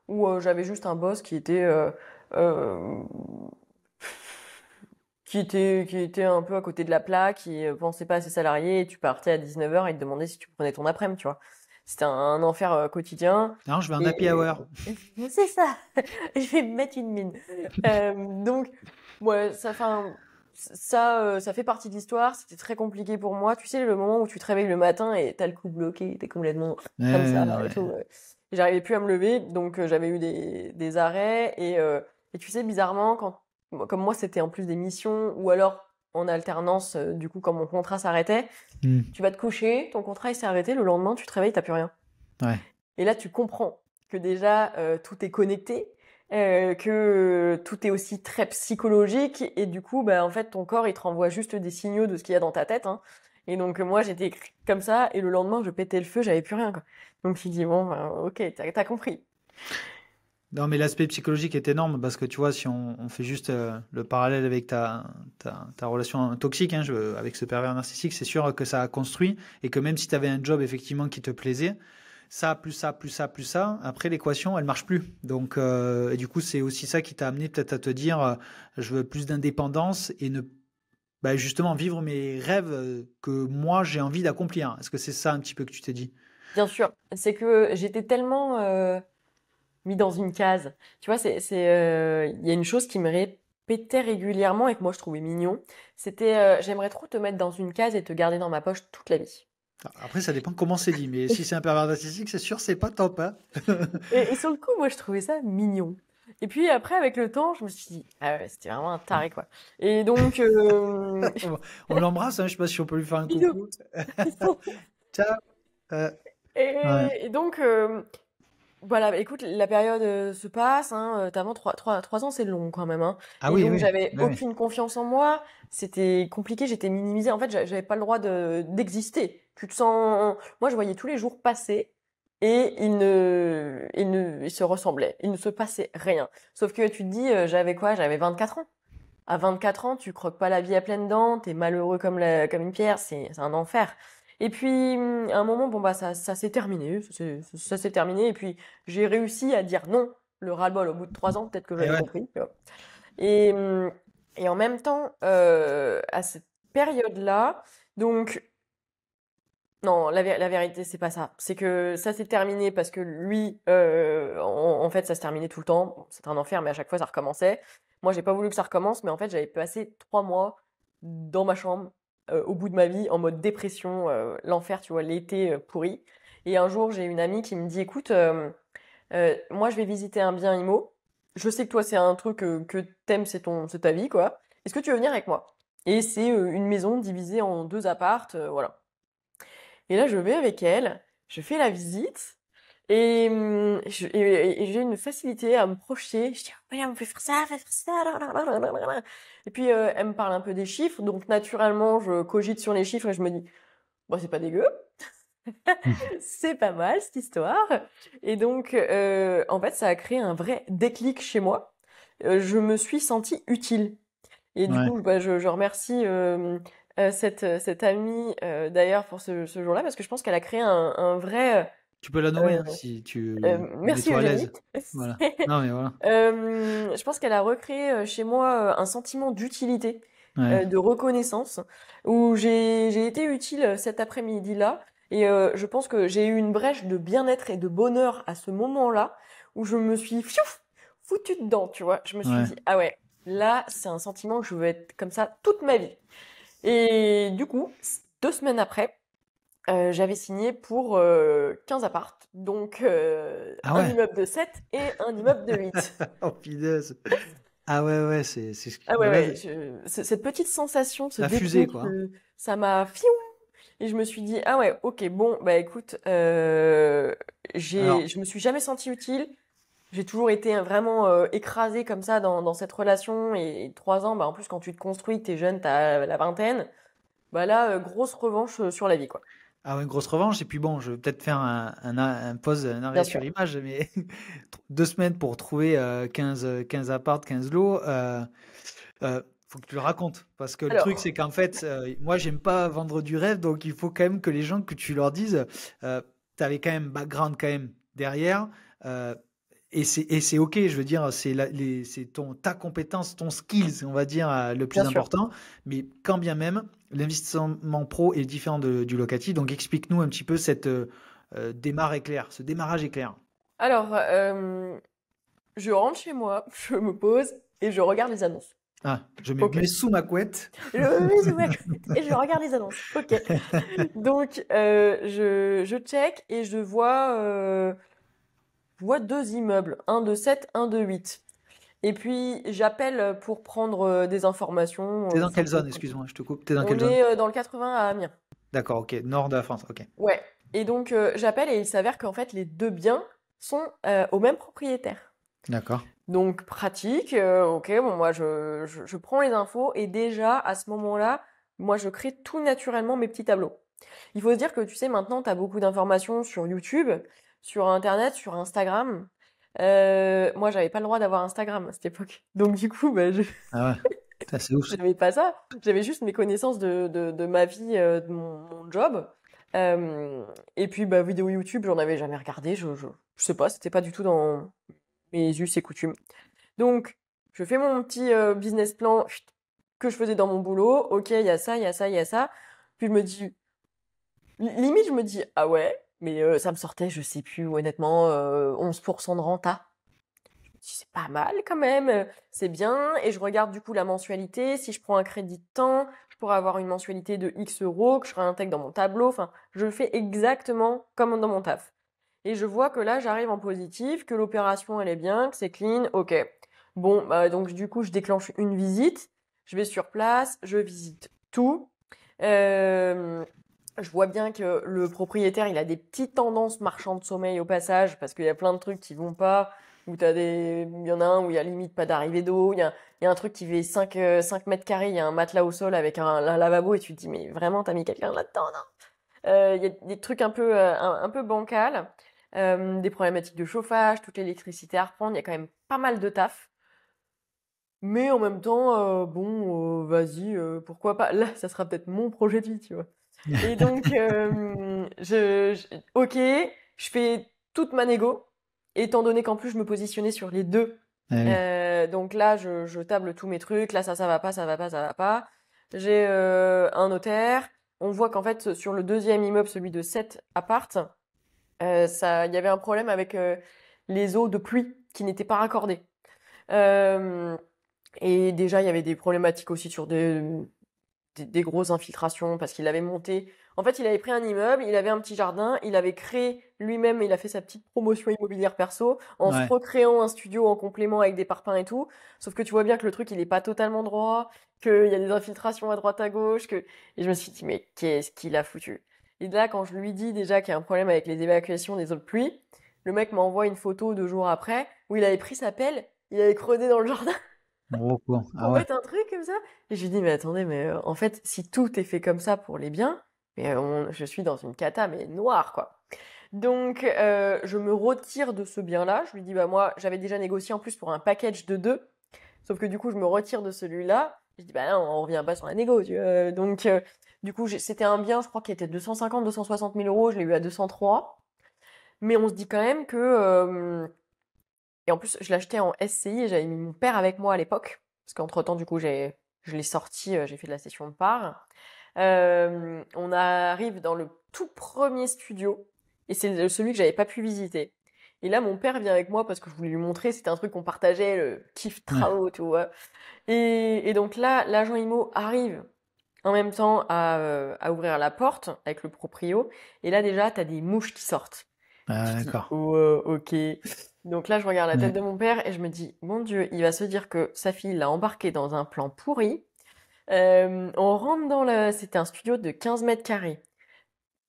où j'avais juste un boss euh, qui était un peu à côté de la plaque, qui pensait pas à ses salariés, et tu partais à 19h et il te demandait si tu prenais ton après-midi, tu vois. C'était un enfer quotidien. Non, je vais en happy Et hour. c'est ça, je vais me mettre une mine. Donc, ouais, ça fait partie de l'histoire. C'était très compliqué pour moi. Tu sais, le moment où tu te réveilles le matin et t'as le cou bloqué, t'es complètement comme ça Non, et mais tout. Et j'arrivais plus à me lever, donc j'avais eu des arrêts. Et tu sais, bizarrement, comme moi, c'était en plus des missions ou alors en alternance, du coup, quand mon contrat s'arrêtait, hmm, tu vas te coucher, ton contrat il s'est arrêté, le lendemain, tu te réveilles, t'as plus rien. ouais. Et là, tu comprends que déjà, tout est connecté, que tout est aussi très psychologique, et du coup, bah, en fait, ton corps, il te renvoie juste des signaux de ce qu'il y a dans ta tête, hein. Et donc, moi, j'étais comme ça, et le lendemain, je pétais le feu, j'avais plus rien, quoi. Donc, je dis, bon, bah, ok, t'as compris. Non, mais l'aspect psychologique est énorme parce que tu vois, si on fait juste le parallèle avec ta relation toxique hein, avec ce pervers narcissique, c'est sûr que ça a construit et que même si tu avais un job effectivement qui te plaisait, ça, plus ça, plus ça, plus ça, après l'équation, elle marche plus. Donc, et du coup, c'est aussi ça qui t'a amené peut-être à te dire, je veux plus d'indépendance et ne, bah, justement vivre mes rêves que moi j'ai envie d'accomplir. Est-ce que c'est ça un petit peu que tu t'es dit? Bien sûr, c'est que j'étais tellement mis dans une case. Tu vois, il y a une chose qui me répétait régulièrement et que moi, je trouvais mignon. C'était, j'aimerais trop te mettre dans une case et te garder dans ma poche toute la vie. Après, ça dépend comment c'est dit, mais si c'est un pervers narcissique, c'est sûr, c'est pas top, hein. Et sur le coup, moi, je trouvais ça mignon. Et puis après, avec le temps, je me suis dit, ah ouais, c'était vraiment un taré, quoi. Et donc, On l'embrasse, hein, je sais pas si on peut lui faire un bisous. coucou. Ciao. Euh, ouais. Et donc, voilà, bah, écoute, la période se passe, hein, notamment 3 ans, c'est long quand même, hein. Ah Et oui, donc, oui, j'avais oui, oui. aucune confiance en moi, c'était compliqué, j'étais minimisée. En fait, j'avais pas le droit d'exister. Tu te sens. Moi, je voyais tous les jours passer et ils se ressemblaient. Il ne se passait rien. Sauf que tu te dis, j'avais quoi? J'avais 24 ans. À 24 ans, tu croques pas la vie à pleines dents, t'es malheureux comme une pierre, c'est un enfer. Et puis, à un moment, bon, bah, ça s'est terminé, ça s'est terminé, et puis j'ai réussi à dire non, le ras-le-bol au bout de 3 ans, peut-être que Et j'avais ouais. compris, tu vois. Et en même temps, à cette période-là, donc, non, la vérité, c'est pas ça. C'est que ça s'est terminé parce que lui, en fait, ça se terminait tout le temps. Bon, c'était un enfer, mais à chaque fois, ça recommençait. Moi, j'ai pas voulu que ça recommence, mais en fait, j'avais passé 3 mois dans ma chambre, au bout de ma vie, en mode dépression, l'enfer, tu vois, l'été pourri. Et un jour, j'ai une amie qui me dit, écoute, moi, je vais visiter un bien IMO. Je sais que toi, c'est un truc que t'aimes, c'est ta vie, quoi. Est-ce que tu veux venir avec moi? Et c'est une maison divisée en 2 appartes, voilà. Et là, je vais avec elle, je fais la visite, et j'ai une facilité à me projeter. Je dis, oh, regarde, on peut faire ça, blablabla. Et puis, elle me parle un peu des chiffres, donc naturellement, je cogite sur les chiffres et je me dis, bon, c'est pas dégueu, c'est pas mal cette histoire. Et donc, en fait, ça a créé un vrai déclic chez moi. Je me suis sentie utile. Et du Ouais. coup, bah, je remercie cette amie d'ailleurs pour ce jour-là parce que je pense qu'elle a créé un vrai Tu peux la nommer hein, si merci mets-toi à Eugénie. l'aise. Voilà. Non mais voilà. Je pense qu'elle a recréé chez moi un sentiment d'utilité, Ouais. de reconnaissance, où j'ai été utile cet après-midi-là. Et je pense que j'ai eu une brèche de bien-être et de bonheur à ce moment-là, où je me suis fiouf, foutue dedans, tu vois. Je me suis Ouais. dit, ah ouais, là, c'est un sentiment que je veux être comme ça toute ma vie. Et du coup, 2 semaines après, j'avais signé pour 15 appartes, donc Ah un ouais. immeuble de 7 et un immeuble de 8. Oh punaise. Ah ouais, ouais, c'est Ah ouais, voilà, ouais, cette petite sensation, ce la fusée, déclic, quoi. ça m'a fiou et je me suis dit, ah ouais, ok, bon, bah écoute, Alors, je me suis jamais sentie utile. J'ai toujours été vraiment écrasée comme ça dans cette relation et 3 ans, bah en plus quand tu te construis, t'es jeune, t'as la vingtaine, bah là, grosse revanche sur la vie, quoi. ah ouais, une grosse revanche. Et puis bon, je vais peut-être faire un pause, un arrêt Bien sur sûr. image, mais 2 semaines pour trouver 15 apparts, 15 lots, faut que tu le racontes. Parce que le truc, Alors, c'est qu'en fait, moi, j'aime pas vendre du rêve, donc il faut quand même que les gens, que tu leur dises, tu avais quand même background quand même derrière. euh, et c'est OK, je veux dire, c'est ta compétence, ton skills, on va dire, le bien plus sûr. important. Mais quand bien même, l'investissement pro est différent du locatif. Donc, explique-nous un petit peu cette ce démarrage éclair. Alors, je rentre chez moi, je me pose et je regarde les annonces. Ah, je me Ok. mets sous ma couette. Je me mets sous ma couette et je regarde les annonces. Ok. Donc, je check et je vois 2 immeubles, un de 7, un de 8. Et puis, j'appelle pour prendre des informations T'es dans sur quelle le zone? principe. Excuse-moi, je te coupe. T'es dans On quelle zone? est dans le 80 à Amiens. D'accord, ok. Nord de la France, ok. Ouais. Et donc, j'appelle et il s'avère qu'en fait, les deux biens sont au même propriétaire. D'accord. Donc pratique, ok, bon moi je prends les infos et déjà à ce moment-là, moi je crée tout naturellement mes petits tableaux. Il faut se dire que tu sais maintenant tu as beaucoup d'informations sur YouTube, sur Internet, sur Instagram. Moi j'avais pas le droit d'avoir Instagram à cette époque. Donc du coup bah, Ah ouais. Putain, c'est ouf ça. j'avais pas ça. J'avais juste mes connaissances de ma vie, de mon job. Euh, et puis bah vidéo YouTube j'en avais jamais regardé, je sais pas, c'était pas du tout dans mes us et coutumes. Donc, je fais mon petit business plan que je faisais dans mon boulot. Ok, il y a ça, il y a ça, il y a ça. Puis je me dis, limite, je me dis, ah ouais, mais ça me sortait, je sais plus, honnêtement, 11% de renta. Je me dis, c'est pas mal quand même, c'est bien. Et je regarde du coup la mensualité. Si je prends un crédit de temps, je pourrais avoir une mensualité de X euros que je réintègre dans mon tableau. Enfin, je fais exactement comme dans mon taf. Et je vois que là, j'arrive en positif, que l'opération, elle est bien, que c'est clean, ok. Bon, bah, donc du coup, je déclenche une visite, je vais sur place, je visite tout. Euh, je vois bien que le propriétaire, il a des petites tendances marchands de sommeil au passage, parce qu'il y a plein de trucs qui vont pas, il y en a un où il y a limite pas d'arrivée d'eau, il y a un truc qui fait 5 mètres carrés, il y a un matelas au sol avec un lavabo, et tu te dis, mais vraiment, t'as mis quelqu'un là-dedans, non? Il y a des trucs un peu bancals, des problématiques de chauffage, toute l'électricité à reprendre, il y a quand même pas mal de taf. Mais en même temps, bon, vas-y, pourquoi pas? Là, ça sera peut-être mon projet de vie, tu vois. Et donc, ok, je fais toute ma négo, étant donné qu'en plus je me positionnais sur les deux. Ah oui. Donc là, je table tous mes trucs. Là, ça va pas, ça va pas, ça va pas. J'ai un notaire. On voit qu'en fait, sur le deuxième immeuble, celui de 7 appart, il y avait un problème avec les eaux de pluie qui n'étaient pas raccordées. Euh, et déjà, il y avait des problématiques aussi sur des grosses infiltrations parce qu'il avait monté. En fait, il avait pris un immeuble, il avait un petit jardin, il avait créé lui-même, il a fait sa petite promotion immobilière perso en se Ouais. recréant un studio en complément avec des parpaings et tout. Sauf que tu vois bien que le truc, il est pas totalement droit, qu'il y a des infiltrations à droite à gauche, et je me suis dit, mais qu'est-ce qu'il a foutu? Et là, quand je lui dis déjà qu'il y a un problème avec les évacuations des eaux de pluie, le mec m'envoie une photo 2 jours après où il avait pris sa pelle, il avait creusé dans le jardin Gros con. Ah pour ouais. mettre un truc comme ça. Et je lui dis, mais attendez, mais en fait, si tout est fait comme ça pour les biens, mais je suis dans une cata, mais noire, quoi. Donc, je me retire de ce bien-là. Je lui dis, bah moi, j'avais déjà négocié en plus pour un package de 2. Sauf que du coup, je me retire de celui-là. Je dis, bah non, on revient pas sur la négo, tu vois. Donc, du coup, c'était un bien, je crois, qui était 250, 260 000 euros. Je l'ai eu à 203. Mais on se dit quand même que, et en plus, je l'achetais en SCI et j'avais mis mon père avec moi à l'époque. Parce qu'entre-temps, du coup, je l'ai sorti, j'ai fait de la session de part. On arrive dans le tout premier studio et c'est celui que j'avais pas pu visiter. Et là, mon père vient avec moi parce que je voulais lui montrer, c'était un truc qu'on partageait, le kiff Ouais. travaux, tu vois. Et donc là, l'agent IMO arrive en même temps à ouvrir la porte avec le proprio. Et là, déjà, t'as des mouches qui sortent. Ah, Je dis, d'accord. oh, ok. Donc là, je regarde la tête Ouais. de mon père et je me dis, mon Dieu, il va se dire que sa fille l'a embarqué dans un plan pourri. On rentre c'était un studio de 15 mètres carrés.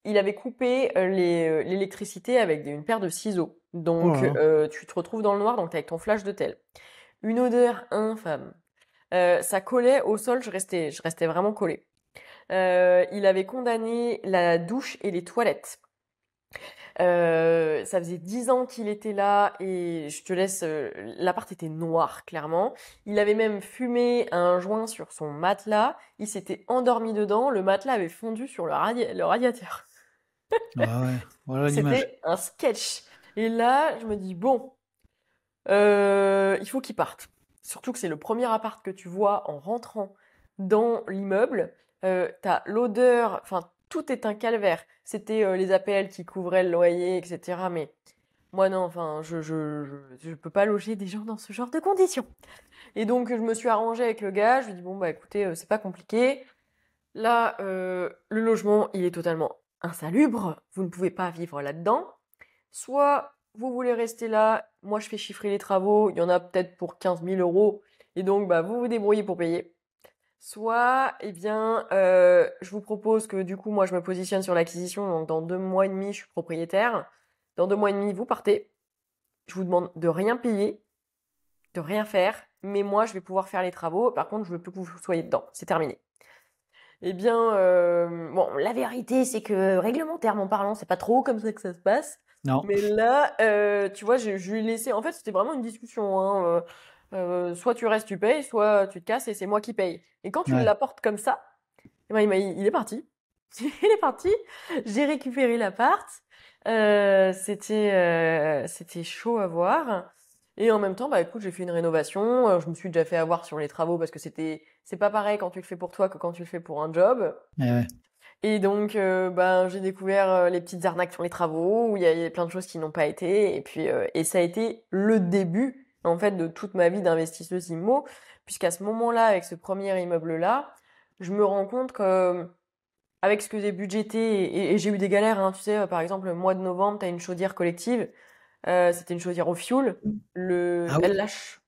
Il avait coupé l'électricité avec une paire de ciseaux. Oh Donc, là là. tu te retrouves dans le noir, donc t'es avec ton flash de tel. Une odeur infâme. Ça collait au sol, je restais vraiment collée. Il avait condamné la douche et les toilettes. Ça faisait 10 ans qu'il était là et je te laisse. L'appart était noir, clairement. Il avait même fumé un joint sur son matelas. Il s'était endormi dedans. Le matelas avait fondu sur le radiateur. Ah ouais, voilà l'image. C'était un sketch. Et là, je me dis bon, il faut qu'il parte. Surtout que c'est le premier appart que tu vois en rentrant dans l'immeuble. T'as l'odeur, enfin tout est un calvaire. C'était les APL qui couvraient le loyer, etc. Mais moi non, enfin je peux pas loger des gens dans ce genre de conditions. Et donc je me suis arrangée avec le gars. Je lui ai dit bon bah écoutez, c'est pas compliqué. Là, le logement il est totalement insalubre. Vous ne pouvez pas vivre là-dedans. Soit vous voulez rester là, moi je fais chiffrer les travaux, il y en a peut-être pour 15 000 euros, et donc bah, vous vous débrouillez pour payer. Soit, eh bien, je vous propose que du coup, moi je me positionne sur l'acquisition, donc dans 2 mois et demi, je suis propriétaire. Dans 2 mois et demi, vous partez. Je vous demande de rien payer, de rien faire, mais moi je vais pouvoir faire les travaux. Par contre, je veux plus que vous soyez dedans. C'est terminé. Eh bien, bon, la vérité, c'est que réglementairement parlant, c'est pas trop comme ça que ça se passe. Non. Mais là, tu vois, je lui ai laissé. En fait, c'était vraiment une discussion, hein. Soit tu restes, tu payes, soit tu te casses et c'est moi qui paye. Et quand tu Ouais. l'apportes comme ça, eh ben, il est parti. Il est parti. J'ai récupéré l'appart. C'était chaud à voir. Et en même temps, bah écoute, j'ai fait une rénovation. Je me suis déjà fait avoir sur les travaux parce que c'est pas pareil quand tu le fais pour toi que quand tu le fais pour un job. Ouais, ouais. Et donc, ben, j'ai découvert les petites arnaques sur les travaux, où il y a plein de choses qui n'ont pas été. Et puis, et ça a été le début, en fait, de toute ma vie d'investisseuse IMO, puisqu'à ce moment-là, avec ce premier immeuble-là, je me rends compte que, avec ce que j'ai budgété, et j'ai eu des galères, hein, tu sais, par exemple, le mois de novembre, t'as une chaudière collective, c'était une chaudière au fioul, Ah elle oui. lâche.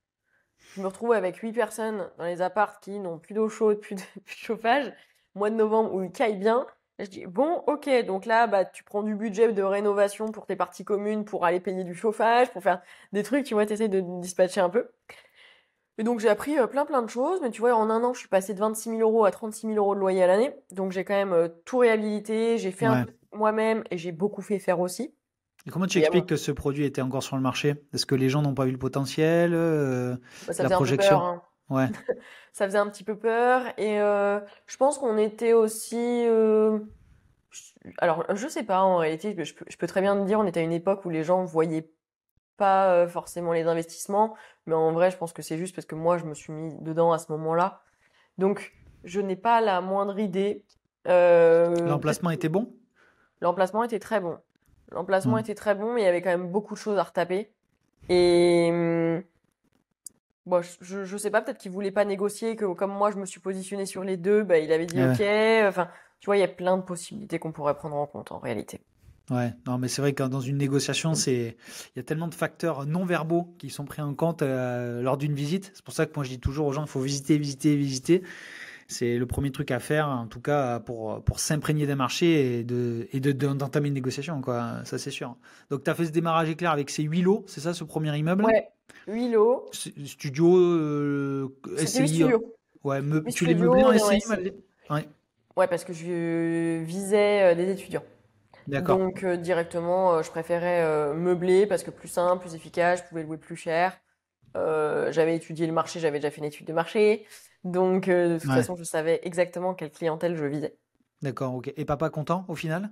Je me retrouve avec 8 personnes dans les apparts qui n'ont plus d'eau chaude, plus de chauffage. Mois de novembre où il caille bien. Et je dis, bon, ok, donc là, bah, tu prends du budget de rénovation pour tes parties communes, pour aller payer du chauffage, pour faire des trucs, tu vois, t'essayes de dispatcher un peu. Et donc, j'ai appris plein de choses, mais tu vois, en un an, je suis passée de 26 000 euros à 36 000 euros de loyer à l'année. Donc, j'ai quand même tout réhabilité, j'ai fait un Ouais. peu moi-même et j'ai beaucoup fait faire aussi. Et comment tu Et expliques que ce produit était encore sur le marché? Est-ce que les gens n'ont pas vu le potentiel, bah, ça la faisait un peu peur, projection? hein. Ouais. Ça faisait un petit peu peur et je pense qu'on était aussi alors je sais pas en réalité je peux très bien te dire on était à une époque où les gens voyaient pas forcément les investissements mais en vrai je pense que c'est juste parce que moi je me suis mis dedans à ce moment-là donc je n'ai pas la moindre idée peut-être L'emplacement était bon? l'emplacement était très bon, l'emplacement Hmm. était très bon mais il y avait quand même beaucoup de choses à retaper et bon, je sais pas, peut-être qu'il voulait pas négocier, que comme moi je me suis positionnée sur les deux, bah il avait dit Ouais. ok. Enfin, tu vois, il y a plein de possibilités qu'on pourrait prendre en compte en réalité. Ouais, non, mais c'est vrai que dans une négociation, il y a tellement de facteurs non verbaux qui sont pris en compte lors d'une visite. C'est pour ça que moi je dis toujours aux gens, il faut visiter, visiter, visiter. C'est le premier truc à faire, en tout cas pour s'imprégner d'un marché d'entamer une négociation, quoi. Ça c'est sûr. Donc tu as fait ce démarrage éclair avec ces 8 lots, c'est ça, ce premier immeuble? Ouais, 8 lots, Studio, c'était 8 SCI, studios. ouais, 8 tu les meublais studios, en on est en SCI, SCI. malgré. Ouais, Ouais, parce que je visais des étudiants. d'accord. Donc directement, je préférais meubler parce que plus simple, plus efficace, je pouvais louer plus cher. J'avais étudié le marché, j'avais déjà fait une étude de marché. Donc, de toute Ouais, façon, je savais exactement quelle clientèle je visais. d'accord, ok. Et papa content au final?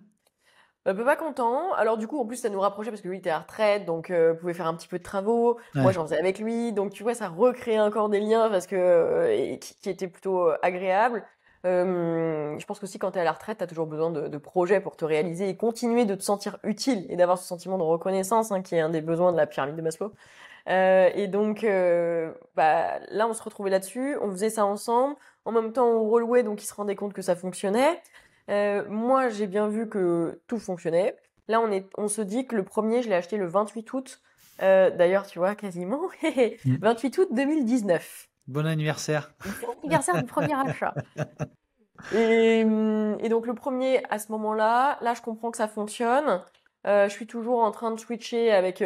Pas content. Alors du coup, en plus, ça nous rapprochait parce que lui il était à la retraite, donc pouvait faire un petit peu de travaux. Moi, Ouais, j'en faisais avec lui, donc tu vois, ça recréait encore des liens parce que qui étaient plutôt agréables. Je pense qu'aussi quand t'es à la retraite, t'as toujours besoin de projets pour te réaliser et continuer de te sentir utile et d'avoir ce sentiment de reconnaissance, hein, qui est un des besoins de la pyramide de Maslow. Et donc, bah, là, on se retrouvait là-dessus, on faisait ça ensemble. En même temps, on relouait, donc il se rendait compte que ça fonctionnait. Moi, j'ai bien vu que tout fonctionnait. Là, on se dit que le premier, je l'ai acheté le 28 août. D'ailleurs, tu vois, quasiment, Mm. 28 août 2019. Bon anniversaire. Bon anniversaire du premier achat. Et donc le premier, à ce moment-là, là, je comprends que ça fonctionne. Je suis toujours en train de switcher avec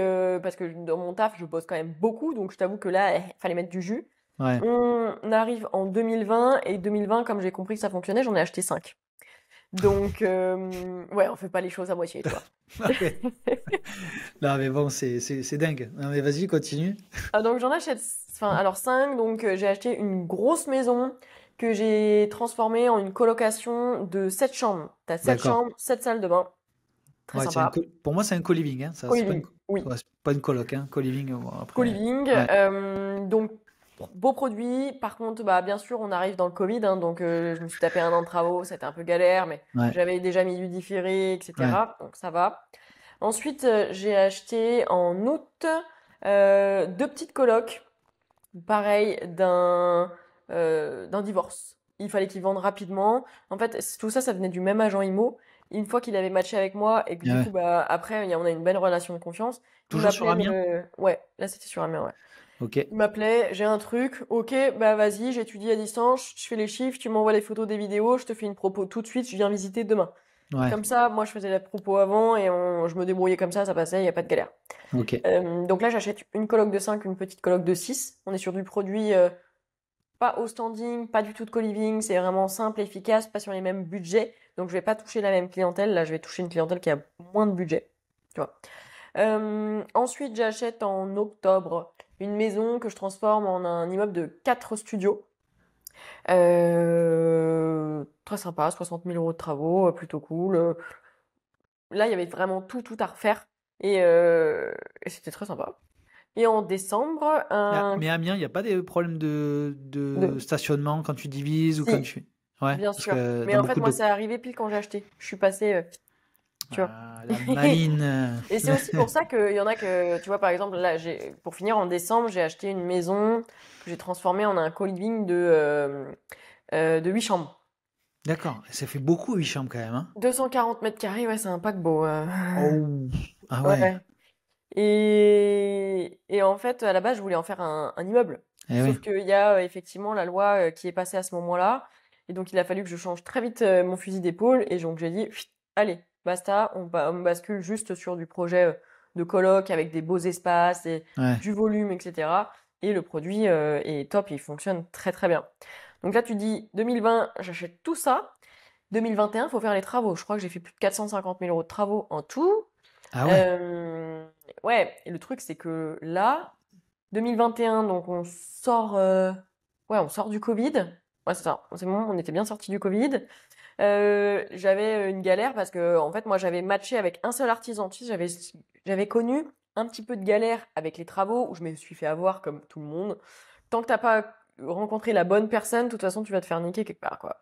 parce que dans mon taf, je bosse quand même beaucoup, donc je t'avoue que là, fallait mettre du jus. Ouais. On arrive en 2020 et 2020, comme j'ai compris que ça fonctionnait, j'en ai acheté 5. Donc ouais, on fait pas les choses à moitié, tu vois. Ouais. Non, mais bon, c'est dingue. Non, mais vas-y, continue. Ah, donc j'en achète, enfin alors 5. Donc j'ai acheté une grosse maison que j'ai transformée en une colocation de 7 chambres. T'as 7 D'accord. chambres, 7 salles de bain, très Ouais, sympa. pour moi, c'est un co-living, hein. Ça, Co-living, oui. ouais, c'est pas une coloc, hein. Co-living, bon, après. Co-living. Ouais, Donc, beau produit. Par contre, bah, bien sûr, on arrive dans le Covid, hein, donc je me suis tapé un an de travaux, c'était un peu galère, mais ouais, j'avais déjà mis du différé, ouais. etc. Donc, ça va. Ensuite, j'ai acheté en août deux petites colocs, pareil, d'un divorce. Il fallait qu'ils vendent rapidement. En fait, tout ça, ça venait du même agent IMO. Une fois qu'il avait matché avec moi et que du Ouais. coup, bah, après, on a une belle relation de confiance, il Toujours sur m'appelait Amiens? ouais, là, c'était sur Amiens, ouais. Ok. Il m'appelait, j'ai un truc, ok, bah vas-y, j'étudie à distance, je fais les chiffres, tu m'envoies les photos des vidéos, je te fais une propos tout de suite, je viens visiter demain. Ouais. Comme ça, moi je faisais la propos avant et je me débrouillais comme ça passait, il n'y a pas de galère. Ok. Donc là, j'achète une coloc de 5, une petite coloc de 6. On est sur du produit pas au standing, pas du tout de co-living, c'est vraiment simple, efficace, pas sur les mêmes budgets. Donc je vais pas toucher la même clientèle, là je vais toucher une clientèle qui a moins de budget. Tu vois. Ensuite, j'achète en octobre une maison que je transforme en un immeuble de 4 studios. Très sympa, 60 000 euros de travaux, plutôt cool. Là, il y avait vraiment tout à refaire et c'était très sympa. Et en décembre, Mais à Amiens, il n'y a pas des problèmes de de... stationnement quand tu divises ou quand Si, tu. Ouais, bien parce sûr. que Mais dans en fait, beaucoup moi, de. c'est arrivé pile quand j'ai acheté. Je suis passée, tu vois. Ah, la maline. Et c'est aussi pour ça qu'il y en a que, tu vois, par exemple, là, pour finir, en décembre, j'ai acheté une maison que j'ai transformée en un co-living de 8 chambres. D'accord. Ça fait beaucoup, 8 chambres quand même, hein. 240 mètres carrés, ouais, c'est un paquebot. Oh. Ah ouais. Ouais. Et en fait, à la base, je voulais en faire un immeuble. Eh oui. Sauf qu'il y a effectivement la loi qui est passée à ce moment-là. Et donc, il a fallu que je change très vite mon fusil d'épaule. Et donc, j'ai dit, Pfft, allez, basta, on bascule juste sur du projet de coloc avec des beaux espaces, et Ouais. du volume, etc. Et le produit est top, il fonctionne très très bien. Donc là, tu dis 2020, j'achète tout ça. 2021, il faut faire les travaux. Je crois que j'ai fait plus de 450 000 euros de travaux en tout. Ah ouais. Euh, ouais, et le truc, c'est que là, 2021, donc ouais, on sort du Covid. Ouais, c'est ça. C'est bon, on était bien sorti du Covid. J'avais une galère parce que, en fait, moi, j'avais matché avec un seul artisan. Tu sais, j'avais connu un petit peu de galère avec les travaux où je me suis fait avoir comme tout le monde. Tant que t'as pas rencontré la bonne personne, de toute façon, tu vas te faire niquer quelque part, quoi.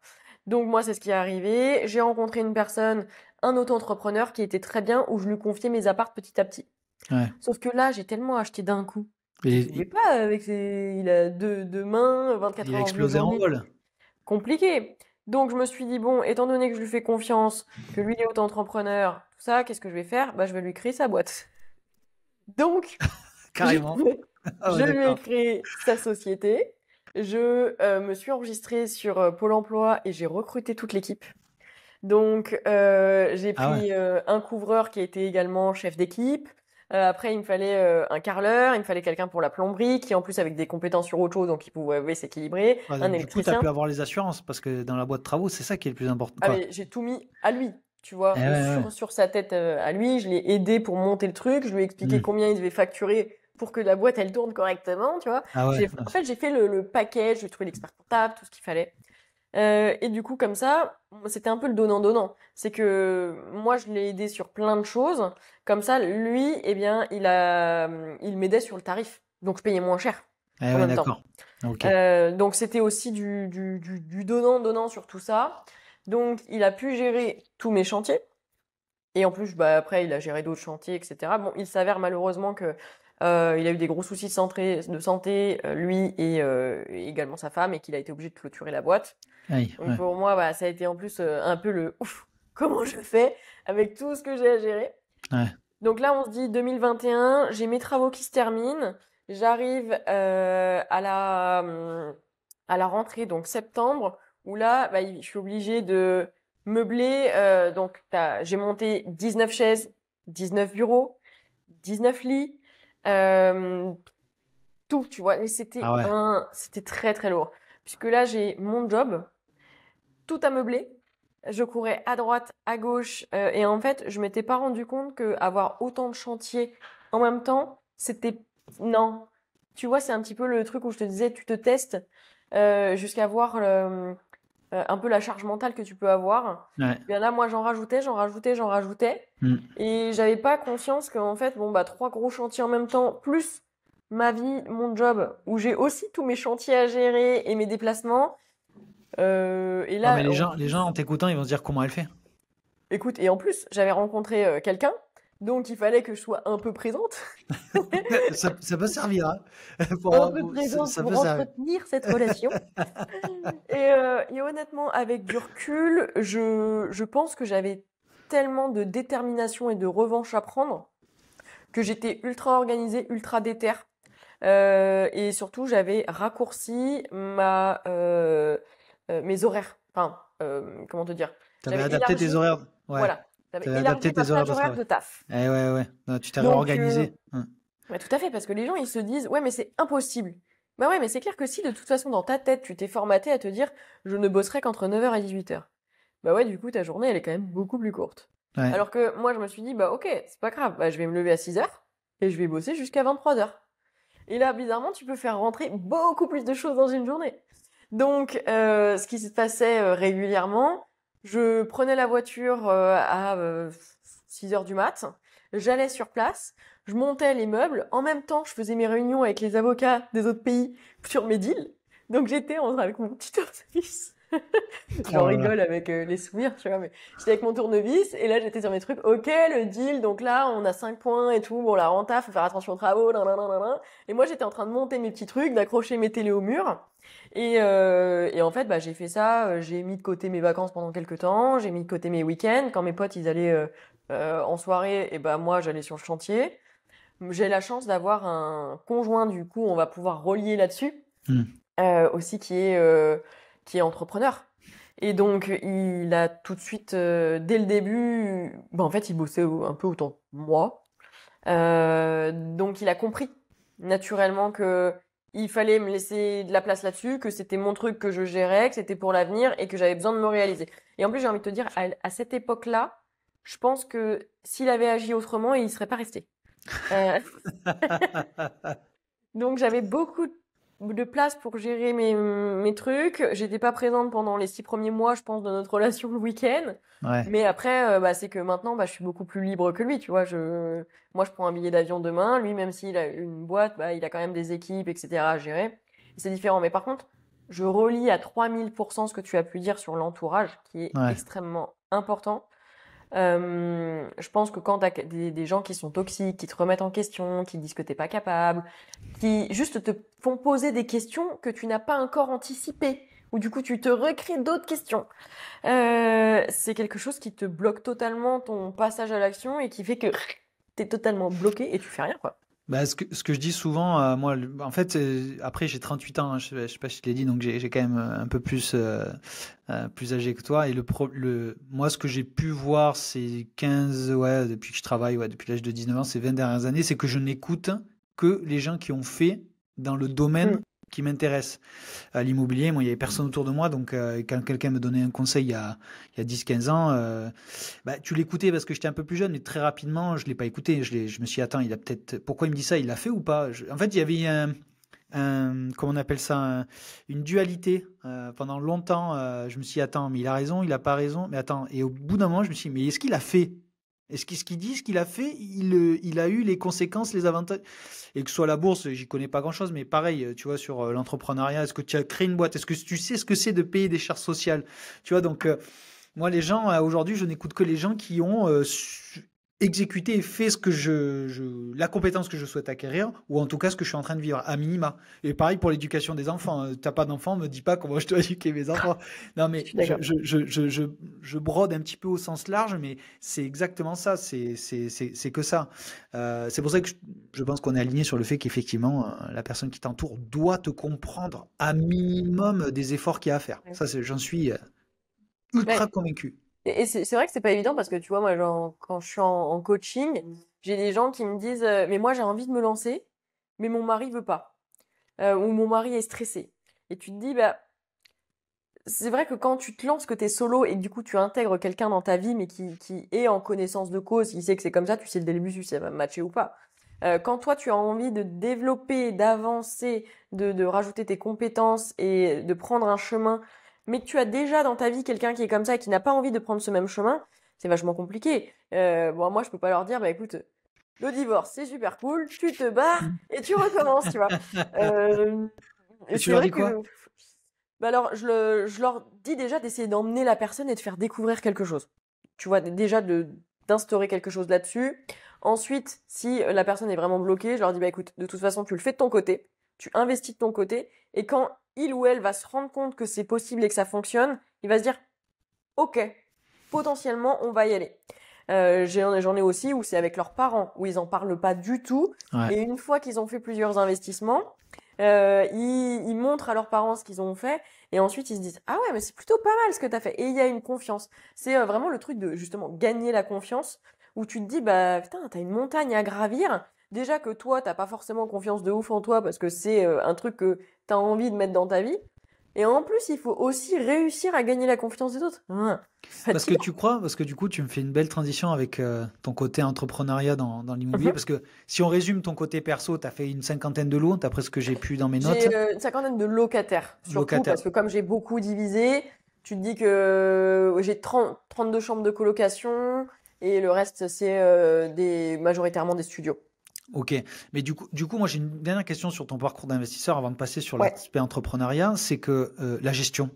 Donc, moi, c'est ce qui est arrivé. J'ai rencontré une personne, un auto-entrepreneur qui était très bien où je lui confiais mes apparts petit à petit. Ouais. Sauf que là, j'ai tellement acheté d'un coup Et qu'il pouvait pas avec il a deux mains, 24 il a heures en explosé en journée. vol. Compliqué. Donc je me suis dit, bon, étant donné que je lui fais confiance, que lui il est auto-entrepreneur, tout ça, qu'est-ce que je vais faire? Bah, je vais lui créer sa boîte. Donc, je, Carrément. Ah je ouais, lui ai d'accord. créé sa société. Je me suis enregistrée sur Pôle emploi et j'ai recruté toute l'équipe. Donc, j'ai Ah ouais. pris un couvreur qui était également chef d'équipe. Après, il me fallait un carreleur, il me fallait quelqu'un pour la plomberie, qui en plus avec des compétences sur autre chose, donc il pouvait s'équilibrer, Ouais, un donc, du coup, tu as pu électricien. avoir les assurances parce que dans la boîte de travaux, c'est ça qui est le plus important. Ah, Quoi. mais j'ai tout mis à lui, tu Eh vois, ouais, ouais. sur sa tête à lui. Je l'ai aidé pour monter le truc, je lui ai expliqué Hmm. combien il devait facturer pour que la boîte elle tourne correctement, tu vois. Ah ouais. En fait, j'ai fait le package, j'ai trouvé l'expert comptable, tout ce qu'il fallait. Et du coup, comme ça, c'était un peu le donnant-donnant. C'est que moi, je l'ai aidé sur plein de choses. Comme ça, lui, eh bien, il m'aidait sur le tarif. Donc, je payais moins cher Ah en ouais, même temps. d'accord. Ok. Donc, c'était aussi du donnant-donnant sur tout ça. Donc, il a pu gérer tous mes chantiers. Et en plus, bah, après, il a géré d'autres chantiers, etc. Bon, il s'avère malheureusement que il a eu des gros soucis de santé, lui et également sa femme, et qu'il a été obligé de clôturer la boîte. Aïe, Donc ouais. pour moi, bah, ça a été en plus un peu le ouf, comment je fais avec tout ce que j'ai à gérer. Ouais. Donc là, on se dit 2021, j'ai mes travaux qui se terminent, j'arrive à la rentrée, donc septembre, où là, bah, je suis obligée de meubler. Donc j'ai monté 19 chaises, 19 bureaux, 19 lits, euh, tout, tu vois. Et Ah ouais. c'était très très lourd. Puisque là, j'ai mon job, tout à meubler. Je courais à droite, à gauche, et en fait, je m'étais pas rendu compte que avoir autant de chantiers en même temps, c'était non. Tu vois, c'est un petit peu le truc où je te disais, tu te testes jusqu'à voir un peu la charge mentale que tu peux avoir. Ouais. Bien là, moi, j'en rajoutais, Hmm. et j'avais pas conscience qu'en fait, bon bah 3 gros chantiers en même temps, plus ma vie, mon job, où j'ai aussi tous mes chantiers à gérer et mes déplacements. Et Oh, mais là, en les gens plus, en t'écoutant, ils vont se dire comment elle fait. écoute, et en plus, j'avais rencontré quelqu'un, donc il fallait que je sois un peu présente. Ça peut servir, hein. Un peu présente Ça peut pour servir. entretenir cette relation. Et honnêtement, avec du recul, je pense que j'avais tellement de détermination et de revanche à prendre que j'étais ultra organisée, ultra déter. Et surtout, j'avais raccourci mes horaires. Enfin, comment te dire? T'avais J'avais adapté tes élargi, horaires. Ouais. voilà, j'avais T'avais élargi adapté ma tes horaires plage de horaire travail. de taf. Eh ouais, ouais. Non, tu t'es Donc, réorganisé. Hein. ouais, tout à fait, parce que les gens, ils se disent, ouais, mais c'est impossible. Bah ouais, mais c'est clair que si de toute façon, dans ta tête, tu t'es formaté à te dire, je ne bosserai qu'entre 9h et 18h. Bah ouais, du coup, ta journée, elle est quand même beaucoup plus courte. Ouais. Alors que moi, je me suis dit, bah ok, c'est pas grave, bah, je vais me lever à 6h et je vais bosser jusqu'à 23h. Et là, bizarrement, tu peux faire rentrer beaucoup plus de choses dans une journée. Donc, ce qui se passait régulièrement, je prenais la voiture à 6h du mat, j'allais sur place, je montais les meubles, en même temps, je faisais mes réunions avec les avocats des autres pays sur mes deals. Donc, j'étais avec mon petit tournevis. J'en Oh là là. rigole avec les souvenirs, tu vois, mais j'étais avec mon tournevis et là, j'étais sur mes trucs. Ok, le deal, donc là, on a 5 points et tout. Bon, la renta, faut faire attention aux travaux, nanana. Et moi, j'étais en train de monter mes petits trucs, d'accrocher mes télés au mur. Et en fait, bah, j'ai fait ça. J'ai mis de côté mes vacances pendant quelques temps. J'ai mis de côté mes week-ends. Quand mes potes, ils allaient en soirée, et bah, moi, j'allais sur le chantier. J'ai la chance d'avoir un conjoint, du coup, on va pouvoir relier là-dessus. Hmm. Aussi qui est entrepreneur. Et donc, il a tout de suite, dès le début, bah, en fait, il bossait un peu autant que moi. Donc, il a compris naturellement que il fallait me laisser de la place là-dessus, que c'était mon truc que je gérais, que c'était pour l'avenir et que j'avais besoin de me réaliser. Et en plus, j'ai envie de te dire, à cette époque-là, je pense que s'il avait agi autrement, il serait pas resté. Euh, Donc j'avais beaucoup de place pour gérer mes trucs. J'étais pas présente pendant les 6 premiers mois, je pense, de notre relation le week-end. Ouais. Mais après, bah, c'est que maintenant, bah, je suis beaucoup plus libre que lui, tu vois. Moi, je prends un billet d'avion demain. Lui, même s'il a une boîte, bah, il a quand même des équipes, etc. à gérer. Et c'est différent. Mais par contre, je relie à 3000% ce que tu as pu dire sur l'entourage, qui est Ouais. extrêmement important. Je pense que quand t'as des gens qui sont toxiques, qui te remettent en question, qui disent que t'es pas capable, qui juste te font poser des questions que tu n'as pas encore anticipées, ou du coup tu te recrées d'autres questions, c'est quelque chose qui te bloque totalement ton passage à l'action et qui fait que t'es totalement bloqué et tu fais rien, quoi. Bah, ce que je dis souvent, moi, en fait, après j'ai 38 ans, hein, je sais pas si je te l'ai dit, donc j'ai quand même un peu plus âgé que toi. Et moi, ce que j'ai pu voir ces 15, ouais, depuis que je travaille, ouais, depuis l'âge de 19 ans, ces 20 dernières années, c'est que je n'écoute que les gens qui ont fait dans le Mm. domaine qui m'intéresse. À l'immobilier, moi, il n'y avait personne autour de moi, donc quand quelqu'un me donnait un conseil il y a 10-15 ans, tu l'écoutais parce que j'étais un peu plus jeune, mais très rapidement, je ne l'ai pas écouté. Je me suis dit, attends, il a peut-être. Pourquoi il me dit ça? Il l'a fait ou pas? En fait, il y avait comment on appelle ça, une dualité. Pendant longtemps, je me suis dit, attends, mais il a raison, il n'a pas raison, mais attends. Et au bout d'un moment, je me suis dit, mais est-ce qu'il a fait? Est-ce qu'il ce qu'il dit, ce qu'il a fait, il a eu les conséquences, les avantages? Et que ce soit la bourse, j'y connais pas grand-chose, mais pareil, tu vois, sur l'entrepreneuriat, est-ce que tu as créé une boîte? Est-ce que tu sais ce que c'est de payer des charges sociales? Tu vois, donc moi, les gens, aujourd'hui, je n'écoute que les gens qui ont exécuté et fait la compétence que je souhaite acquérir, ou en tout cas ce que je suis en train de vivre, à minima. Et pareil pour l'éducation des enfants. T'as pas d'enfants, me dis pas comment je dois éduquer mes enfants. Non, Je mais suis d'accord. je brode un petit peu au sens large, mais c'est exactement ça. C'est que ça. C'est pour ça que je pense qu'on est aligné sur le fait qu'effectivement, la personne qui t'entoure doit te comprendre à minimum des efforts qu'il y a à faire. Ouais. Ça, j'en suis ultra Ouais. convaincu. Et c'est vrai que c'est pas évident parce que tu vois, moi, genre, quand je suis en coaching, j'ai des gens qui me disent, mais moi, j'ai envie de me lancer, mais mon mari veut pas. Ou mon mari est stressé. Et tu te dis, bah, c'est vrai que quand tu te lances, que tu es solo et que du coup tu intègres quelqu'un dans ta vie, mais qui est en connaissance de cause, qui sait que c'est comme ça, tu sais dès le début si ça va matcher ou pas. Quand toi tu as envie de développer, d'avancer, de rajouter tes compétences et de prendre un chemin, mais que tu as déjà dans ta vie quelqu'un qui est comme ça et qui n'a pas envie de prendre ce même chemin, c'est vachement compliqué. Bon, moi je peux pas leur dire, bah écoute, le divorce c'est super cool, tu te barres et tu recommences, tu vois. Euh, et Et tu c'est leur vrai dis que quoi? bah alors, je leur dis déjà d'essayer d'emmener la personne et de faire découvrir quelque chose. Tu vois, déjà d'instaurer quelque chose là-dessus. Ensuite, si la personne est vraiment bloquée, je leur dis, bah écoute, de toute façon, tu le fais de ton côté, tu investis de ton côté, et quand il ou elle va se rendre compte que c'est possible et que ça fonctionne, il va se dire, ok, potentiellement, on va y aller. J'en ai aussi où c'est avec leurs parents, où ils en parlent pas du tout. Ouais. Et une fois qu'ils ont fait plusieurs investissements, ils montrent à leurs parents ce qu'ils ont fait. Et ensuite, ils se disent, ah ouais, mais c'est plutôt pas mal ce que t'as fait. Et il y a une confiance. C'est vraiment le truc de, justement, gagner la confiance, où tu te dis, bah, putain, t'as une montagne à gravir. Déjà que toi, t'as pas forcément confiance de ouf en toi, parce que c'est un truc que t'as envie de mettre dans ta vie. Et en plus, il faut aussi réussir à gagner la confiance des autres. Parce que Fatigant. tu crois, parce que du coup, tu me fais une belle transition avec ton côté entrepreneuriat dans l'immobilier. Parce que si on résume ton côté perso, tu as fait une cinquantaine de lots, d'après ce que j'ai pu dans mes notes, J'ai une cinquantaine de locataires, surtout locataires. parce que comme j'ai beaucoup divisé, tu te dis que j'ai 32 chambres de colocation et le reste, c'est majoritairement des studios. Ok. Mais du coup, moi, j'ai une dernière question sur ton parcours d'investisseur avant de passer sur Ouais. l'aspect entrepreneuriat. C'est que la gestion.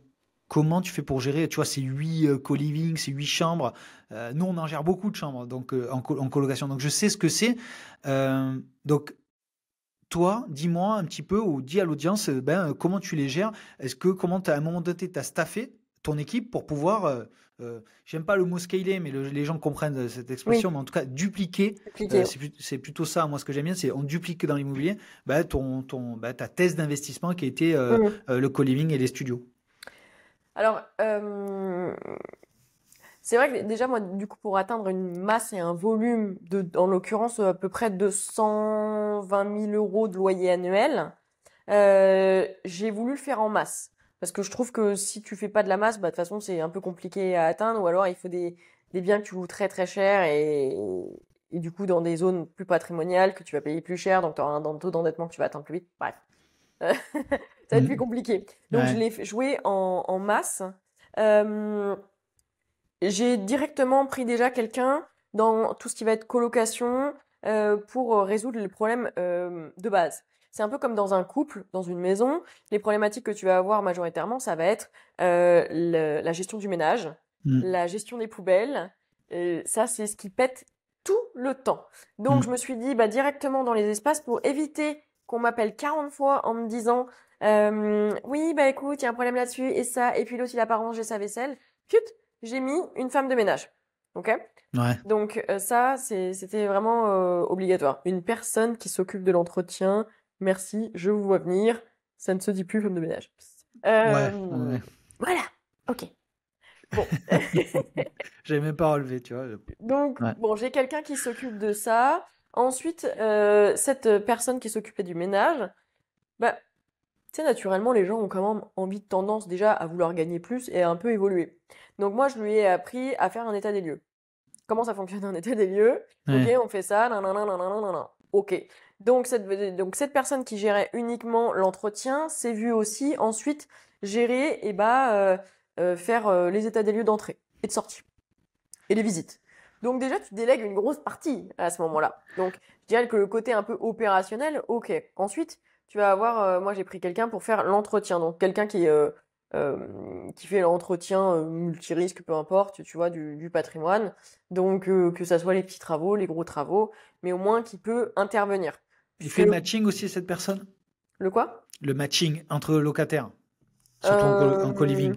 Comment tu fais pour gérer, tu vois, ces 8 co-living, ces 8 chambres. Nous, on en gère beaucoup de chambres donc, en colocation. Donc, je sais ce que c'est. Donc, toi, dis-moi un petit peu ou dis à l'audience comment tu les gères. Est-ce que comment à un moment donné, tu as staffé ton équipe pour pouvoir, j'aime pas le mot scaler, mais les gens comprennent cette Oui, expression, mais en tout cas dupliquer, compliqué. c'est plutôt ça, moi ce que j'aime bien, c'est on duplique dans l'immobilier ta thèse d'investissement qui a été Mhm. le co-living et les studios. Alors, c'est vrai que déjà, moi, du coup, pour atteindre une masse et un volume en l'occurrence, à peu près 220 000 euros de loyer annuel, j'ai voulu le faire en masse. Parce que je trouve que si tu fais pas de la masse, bah, de toute façon, c'est un peu compliqué à atteindre. Ou alors, il faut des biens que tu loues très très cher et du coup, dans des zones plus patrimoniales que tu vas payer plus cher. Donc, tu auras un taux d'endettement que tu vas atteindre plus vite. Bref. Ça va être plus Mhm. compliqué. Donc, je Ouais. l'ai joué en masse. Euh, j'ai directement pris déjà quelqu'un dans tout ce qui va être colocation pour résoudre les problèmes de base. C'est un peu comme dans un couple, dans une maison. Les problématiques que tu vas avoir majoritairement, ça va être la gestion du ménage, Mhm. la gestion des poubelles. Ça, c'est ce qui pète tout le temps. Donc, je Mhm. me suis dit bah, directement dans les espaces pour éviter qu'on m'appelle 40 fois en me disant oui, bah écoute, il y a un problème là-dessus et ça, et puis l'autre, il a pas rangé sa vaisselle. Chut, j'ai mis une femme de ménage. Ok? Ouais. Donc ça, c'était vraiment obligatoire. Une personne qui s'occupe de l'entretien. Merci, je vous vois venir. Ça ne se dit plus femme de ménage. Ouais. Euh, Ouais. voilà. Ok. Bon. J'avais même pas relevé, tu vois. Donc Ouais. bon, j'ai quelqu'un qui s'occupe de ça. Ensuite, cette personne qui s'occupait du ménage, bah tu sais, naturellement, les gens ont quand même envie de tendance déjà à vouloir gagner plus et à un peu évoluer. Donc moi, je lui ai appris à faire un état des lieux. Comment ça fonctionne un état des lieux? Ok, Ouais. on fait ça, nanana, nanana, nanana. Ok. Donc cette personne qui gérait uniquement l'entretien s'est vue aussi ensuite gérer et faire les états des lieux d'entrée et de sortie et les visites. Donc déjà, tu délègues une grosse partie à ce moment-là. Donc je dirais que le côté un peu opérationnel, ok. Ensuite, tu vas avoir, moi j'ai pris quelqu'un pour faire l'entretien, donc quelqu'un qui fait l'entretien multirisque, peu importe, tu vois, du patrimoine. Donc que ça soit les petits travaux, les gros travaux, mais au moins qui peut intervenir. Il Puisque fait le matching aussi, cette personne? le quoi? Le matching entre locataires, surtout en Euh, co-living.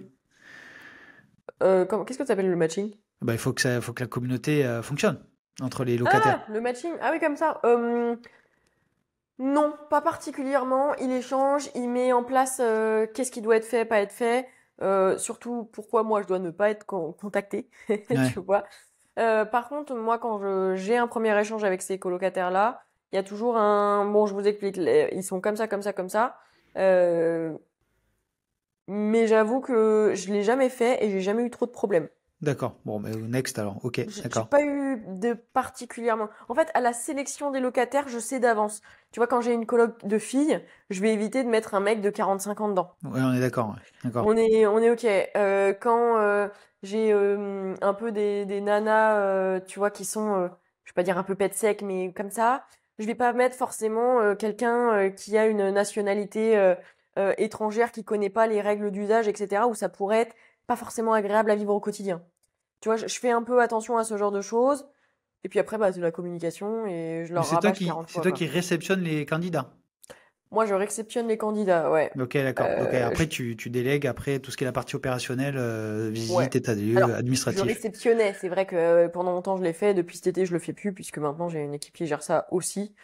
Qu'est-ce que tu appelles le matching? Bah, faut que la communauté fonctionne entre les locataires. Ah, le matching. Ah oui, comme ça. Non, pas particulièrement. Il échange, il met en place qu'est-ce qui doit être fait, pas être fait. Surtout pourquoi moi je dois ne pas être contactée, Ouais. tu vois. Par contre, moi quand j'ai un premier échange avec ces colocataires-là, il y a toujours un bon, je vous explique, ils sont comme ça, comme ça, comme ça. Euh, mais j'avoue que je l'ai jamais fait et j'ai jamais eu trop de problèmes. D'accord. Bon, mais next alors. Ok, J'ai d'accord. pas eu de particulièrement. En fait, à la sélection des locataires, je sais d'avance. Tu vois, quand j'ai une coloc de filles, je vais éviter de mettre un mec de 45 ans dedans. Ouais, on est d'accord. Ouais. D'accord. On est OK. Quand j'ai un peu des nanas, tu vois, qui sont, je vais pas dire un peu pet sec, mais comme ça, je vais pas mettre forcément quelqu'un qui a une nationalité étrangère, qui connaît pas les règles d'usage, etc., où ça pourrait être pas forcément agréable à vivre au quotidien. Tu vois, je fais un peu attention à ce genre de choses. Et puis après, bah, c'est la communication et je Mais leur rabâche 40 c'est fois, toi quoi. qui réceptionne les candidats. Moi, je réceptionne les candidats, ouais. Ok, d'accord. Donc Euh, je- après, tu délègues après tout ce qui est la partie opérationnelle, ouais. visite, état des lieux, Alors, je administratif. réceptionnais. C'est vrai que pendant longtemps, je l'ai fait. Depuis cet été, je le fais plus puisque maintenant, j'ai une équipe qui gère ça aussi.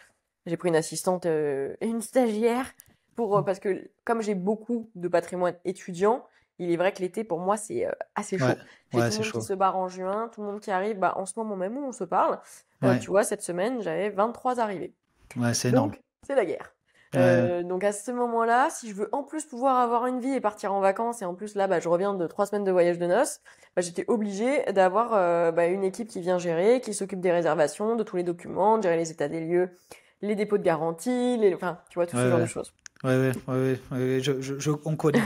J'ai pris une assistante et une stagiaire parce que comme j'ai beaucoup de patrimoine étudiant, il est vrai que l'été, pour moi, c'est assez Ouais, chaud. J'ai ouais, tout le c'est monde qui chaud. se barre en juin, tout le monde qui arrive. Bah, en ce moment même où on se parle, Ouais, tu vois, cette semaine, j'avais 23 arrivés. ouais, c'est énorme. Donc, c'est la guerre. Ouais, Donc à ce moment-là, si je veux en plus pouvoir avoir une vie et partir en vacances, et en plus là, bah, je reviens de 3 semaines de voyage de noces, bah, j'étais obligée d'avoir une équipe qui vient gérer, qui s'occupe des réservations, de tous les documents, de gérer les états des lieux, les dépôts de garantie, enfin, tu vois, tout ouais, ce genre de ouais. choses. On connaît.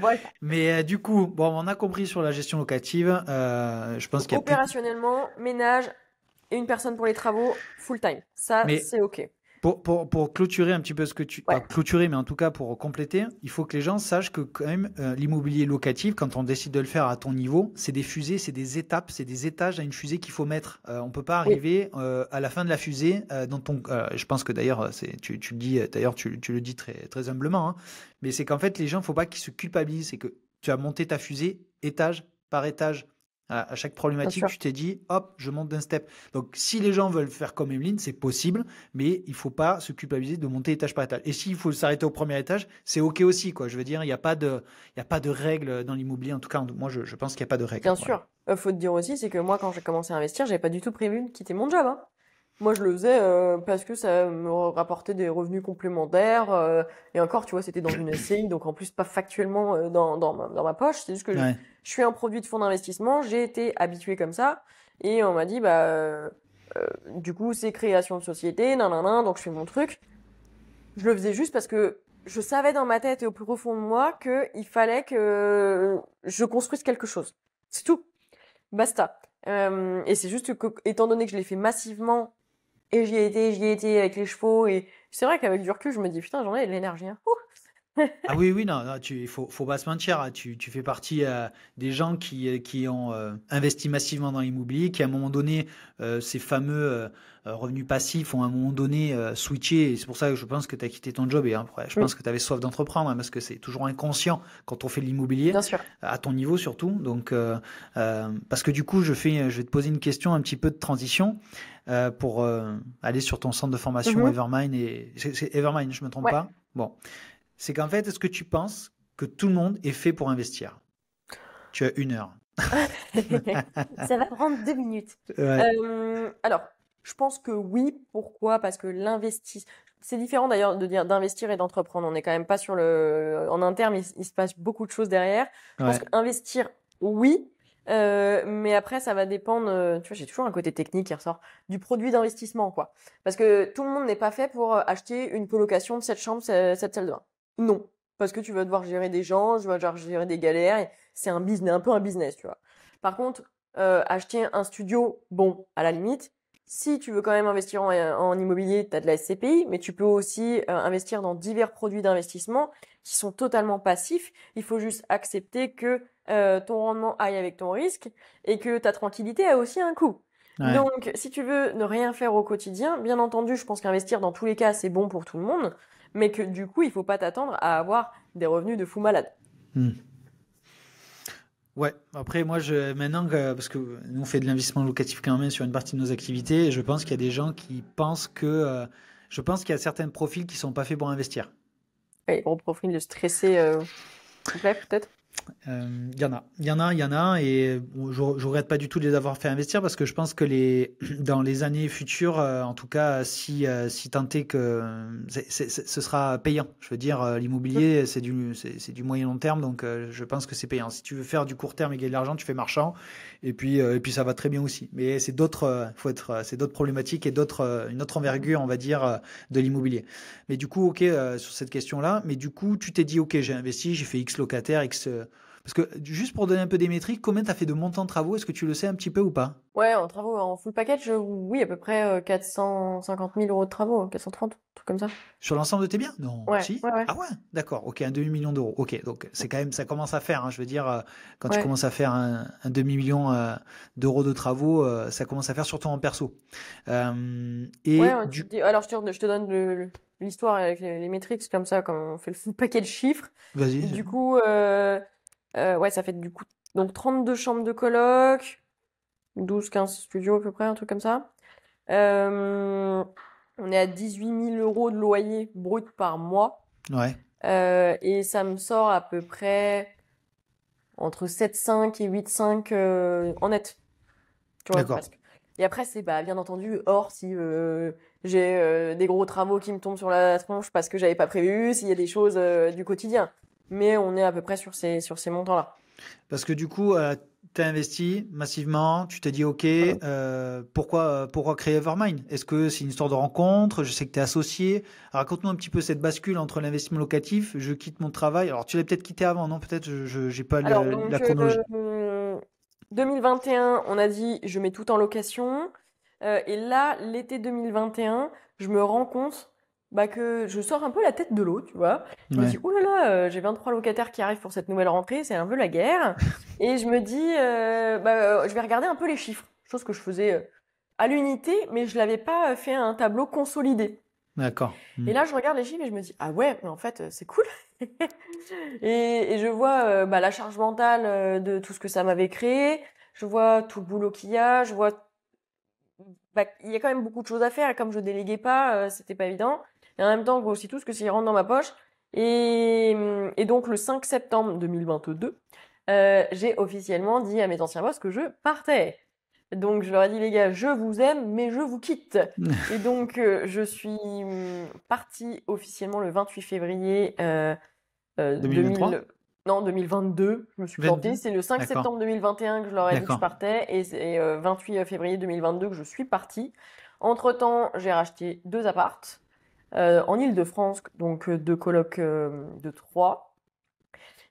Voilà. Mais du coup, bon, on a compris sur la gestion locative. Je pense Donc qu'il y a plus. opérationnellement, ménage et une personne pour les travaux, full time. Ça, Mais c'est OK. pour clôturer un petit peu ce que tu... Pas Ouais. clôturer, mais en tout cas pour compléter, il faut que les gens sachent que quand même l'immobilier locatif, quand on décide de le faire à ton niveau, c'est des fusées, c'est des étapes, c'est des étages à une fusée qu'il faut mettre. On peut pas Oui, arriver à la fin de la fusée dans ton... je pense que d'ailleurs, tu le dis, d'ailleurs tu le dis très, très humblement, hein, mais c'est qu'en fait les gens, faut pas qu'ils se culpabilisent. C'est que tu as monté ta fusée étage par étage. À chaque bien problématique, sûr. tu t'es dit, hop, je monte d'un step. Donc, si les gens veulent faire comme Emeline, c'est possible, mais il faut pas se culpabiliser de monter étage par étage. Et s'il faut s'arrêter au premier étage, c'est OK aussi, quoi. Je veux dire, il y a pas de règles dans l'immobilier. En tout cas, moi, je pense qu'il n'y a pas de règles. Bien Voilà. sûr. Faut te dire aussi, c'est que moi, quand j'ai commencé à investir, j'avais pas du tout prévu de quitter mon job, hein. Moi, je le faisais parce que ça me rapportait des revenus complémentaires. Et encore, tu vois, c'était dans une SCI, donc en plus pas factuellement dans ma poche. C'est juste que Ouais, je suis un produit de fonds d'investissement. J'ai été habituée comme ça. Et on m'a dit, du coup, c'est création de société, nanana, donc je fais mon truc. Je le faisais juste parce que je savais dans ma tête et au plus profond de moi qu'il fallait que je construise quelque chose. C'est tout. Basta. Et c'est juste que, étant donné que je l'ai fait massivement, et j'y ai été avec les chevaux, et c'est vrai qu'avec du recul, je me dis, putain, j'en ai de l'énergie, hein. Ouh. ah oui, oui, non, non, faut pas se mentir, hein. Tu fais partie des gens qui ont investi massivement dans l'immobilier, qui à un moment donné, ces fameux revenus passifs ont à un moment donné switché. Et c'est pour ça que je pense que tu as quitté ton job. Et après, je pense Oui, que tu avais soif d'entreprendre, hein, parce que c'est toujours inconscient quand on fait de l'immobilier, bien sûr. à ton niveau surtout. Donc, parce que du coup, je vais te poser une question un petit peu de transition pour aller sur ton centre de formation Mhm. Evermind. C'est Evermind, je me trompe Ouais. pas? Bon. C'est qu'en fait, est-ce que tu penses que tout le monde est fait pour investir? Tu as 1 heure. Ça va prendre 2 minutes. Ouais, Alors, je pense que oui. Pourquoi? Parce que c'est différent d'ailleurs de dire d'investir et d'entreprendre. On n'est quand même pas sur en interne, il se passe beaucoup de choses derrière. Je pense Ouais. qu'investir, oui, mais après, ça va dépendre, tu vois, j'ai toujours un côté technique qui ressort, du produit d'investissement, quoi. Parce que tout le monde n'est pas fait pour acheter une colocation de 7 chambres, 7 salles de bain. Non. Parce que tu vas devoir gérer des gens, tu vas devoir gérer des galères, et c'est un business, un peu un business, tu vois. Par contre, acheter un studio, bon, à la limite, si tu veux quand même investir en immobilier, tu as de la SCPI, mais tu peux aussi investir dans divers produits d'investissement qui sont totalement passifs. Il faut juste accepter que ton rendement aille avec ton risque et que ta tranquillité a aussi un coût. Ouais. Donc, si tu veux ne rien faire au quotidien, bien entendu, je pense qu'investir dans tous les cas, c'est bon pour tout le monde, mais que du coup, il faut pas t'attendre à avoir des revenus de fou malade. Ouais, après moi maintenant parce que nous on fait de l'investissement locatif quand même sur une partie de nos activités et je pense qu'il y a des gens qui pensent que je pense qu'il y a certains profils qui sont pas faits pour investir. Ouais, gros profil de stressé complet, peut-être. Il y en a, et bon, je regrette pas du tout de les avoir fait investir parce que je pense que dans les années futures, en tout cas, si tant est que ce sera payant. Je veux dire, l'immobilier, c'est du moyen long terme, donc je pense que c'est payant. Si tu veux faire du court terme et gagner de l'argent, tu fais marchand, et puis ça va très bien aussi. Mais c'est c'est d'autres problématiques et une autre envergure, on va dire, de l'immobilier. Mais du coup, ok, sur cette question-là, mais du coup, tu t'es dit, ok, j'ai investi, j'ai fait X locataires, X. Parce que juste pour donner un peu des métriques, combien tu as fait de montants de travaux? Est-ce que tu le sais un petit peu ou pas? Ouais, en travaux, en full package, oui, à peu près 450 000 euros de travaux, 430, un truc comme ça. Sur l'ensemble de tes biens? Non, Ouais, si? ouais, ouais. Ah ouais, d'accord, ok, un demi-million d'euros. Ok, donc c'est quand même, ça commence à faire, hein, je veux dire, quand tu Ouais, commences à faire un demi-million d'euros de travaux, ça commence à faire surtout en perso. ouais, Et ouais, du... alors je te donne l'histoire avec les métriques, comme ça, quand on fait le full package chiffres. Vas-y. Du coup, ouais, ça fait du coup donc 32 chambres de coloc, 12-15 studios à peu près, un truc comme ça. Euh, on est à 18 000 euros de loyer brut par mois. Ouais, Et ça me sort à peu près entre 7,5 et 8,5 en net. Tu vois, d'accord. presque. Et après, c'est bah, bien entendu hors si j'ai des gros travaux qui me tombent sur la tronche parce que j'avais pas prévu, s'il y a des choses du quotidien. Mais on est à peu près sur ces montants-là. Parce que du coup, tu as investi massivement, tu t'es dit, OK, pourquoi créer Evermind? Est-ce que c'est une histoire de rencontre? Je sais que tu es associé. Raconte-nous un petit peu cette bascule entre l'investissement locatif, je quitte mon travail. Alors, tu l'as peut-être quitté avant, non? Peut-être, je n'ai pas Alors, la donc, chronologie. 2021, on a dit je mets tout en location. Et là, l'été 2021, je me rends compte bah, que je sors un peu la tête de l'eau, tu vois. Je me Ouais, dis, oh là là, j'ai 23 locataires qui arrivent pour cette nouvelle rentrée, c'est un peu la guerre. Et je me dis, je vais regarder un peu les chiffres, chose que je faisais à l'unité, mais je l'avais pas fait un tableau consolidé. d'accord. Et là, je regarde les chiffres et je me dis, ah ouais, mais en fait, c'est cool. Et je vois bah, la charge mentale de tout ce que ça m'avait créé. Je vois tout le boulot qu'il y a. Je vois bah, il y a quand même beaucoup de choses à faire. Et comme je déléguais pas, c'était pas évident. Et en même temps, je vois aussi tout ce que ça rentre dans ma poche. Et donc, le 5 septembre 2022, j'ai officiellement dit à mes anciens boss que je partais. Donc, je leur ai dit, les gars, je vous aime, mais je vous quitte. Et donc, je suis partie officiellement le 28 février 2023? 2000, non, 2022, je me suis plantée. 22? C'est le 5 D'accord, septembre 2021 que je leur ai dit que je d'accord, partais et c'est 28 février 2022 que je suis partie. Entre-temps, j'ai racheté 2 appartes en Île-de-France, donc 2 colocs de 3.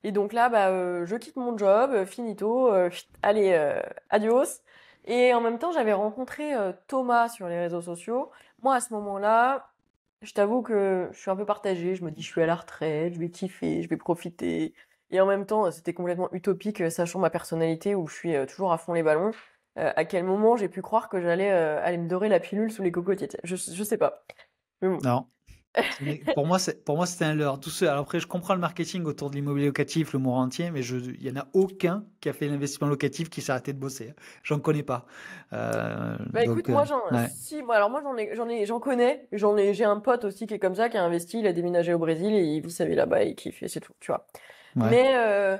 Et donc là, bah, je quitte mon job, finito, allez, adios. Et en même temps, j'avais rencontré Thomas sur les réseaux sociaux. Moi, à ce moment-là, je t'avoue que je suis un peu partagée. Je me dis, je suis à la retraite, je vais kiffer, je vais profiter. Et en même temps, c'était complètement utopique, sachant ma personnalité où je suis toujours à fond les ballons. À quel moment j'ai pu croire que j'allais aller me dorer la pilule sous les cocotiers? Je sais pas. Mais bon. non. Pour moi, c'était un leurre. Tout seul. Alors après, je comprends le marketing autour de l'immobilier locatif, le monde entier, mais il y en a aucun qui a fait l'investissement locatif qui s'est arrêté de bosser. J'en connais pas. Bah écoute, Donc, ouais. si, moi, alors moi j'en connais, j'ai un pote aussi qui est comme ça, qui a investi, il a déménagé au Brésil et il vit sa vie là-bas et il kiffe et c'est tout, tu vois. Ouais. Mais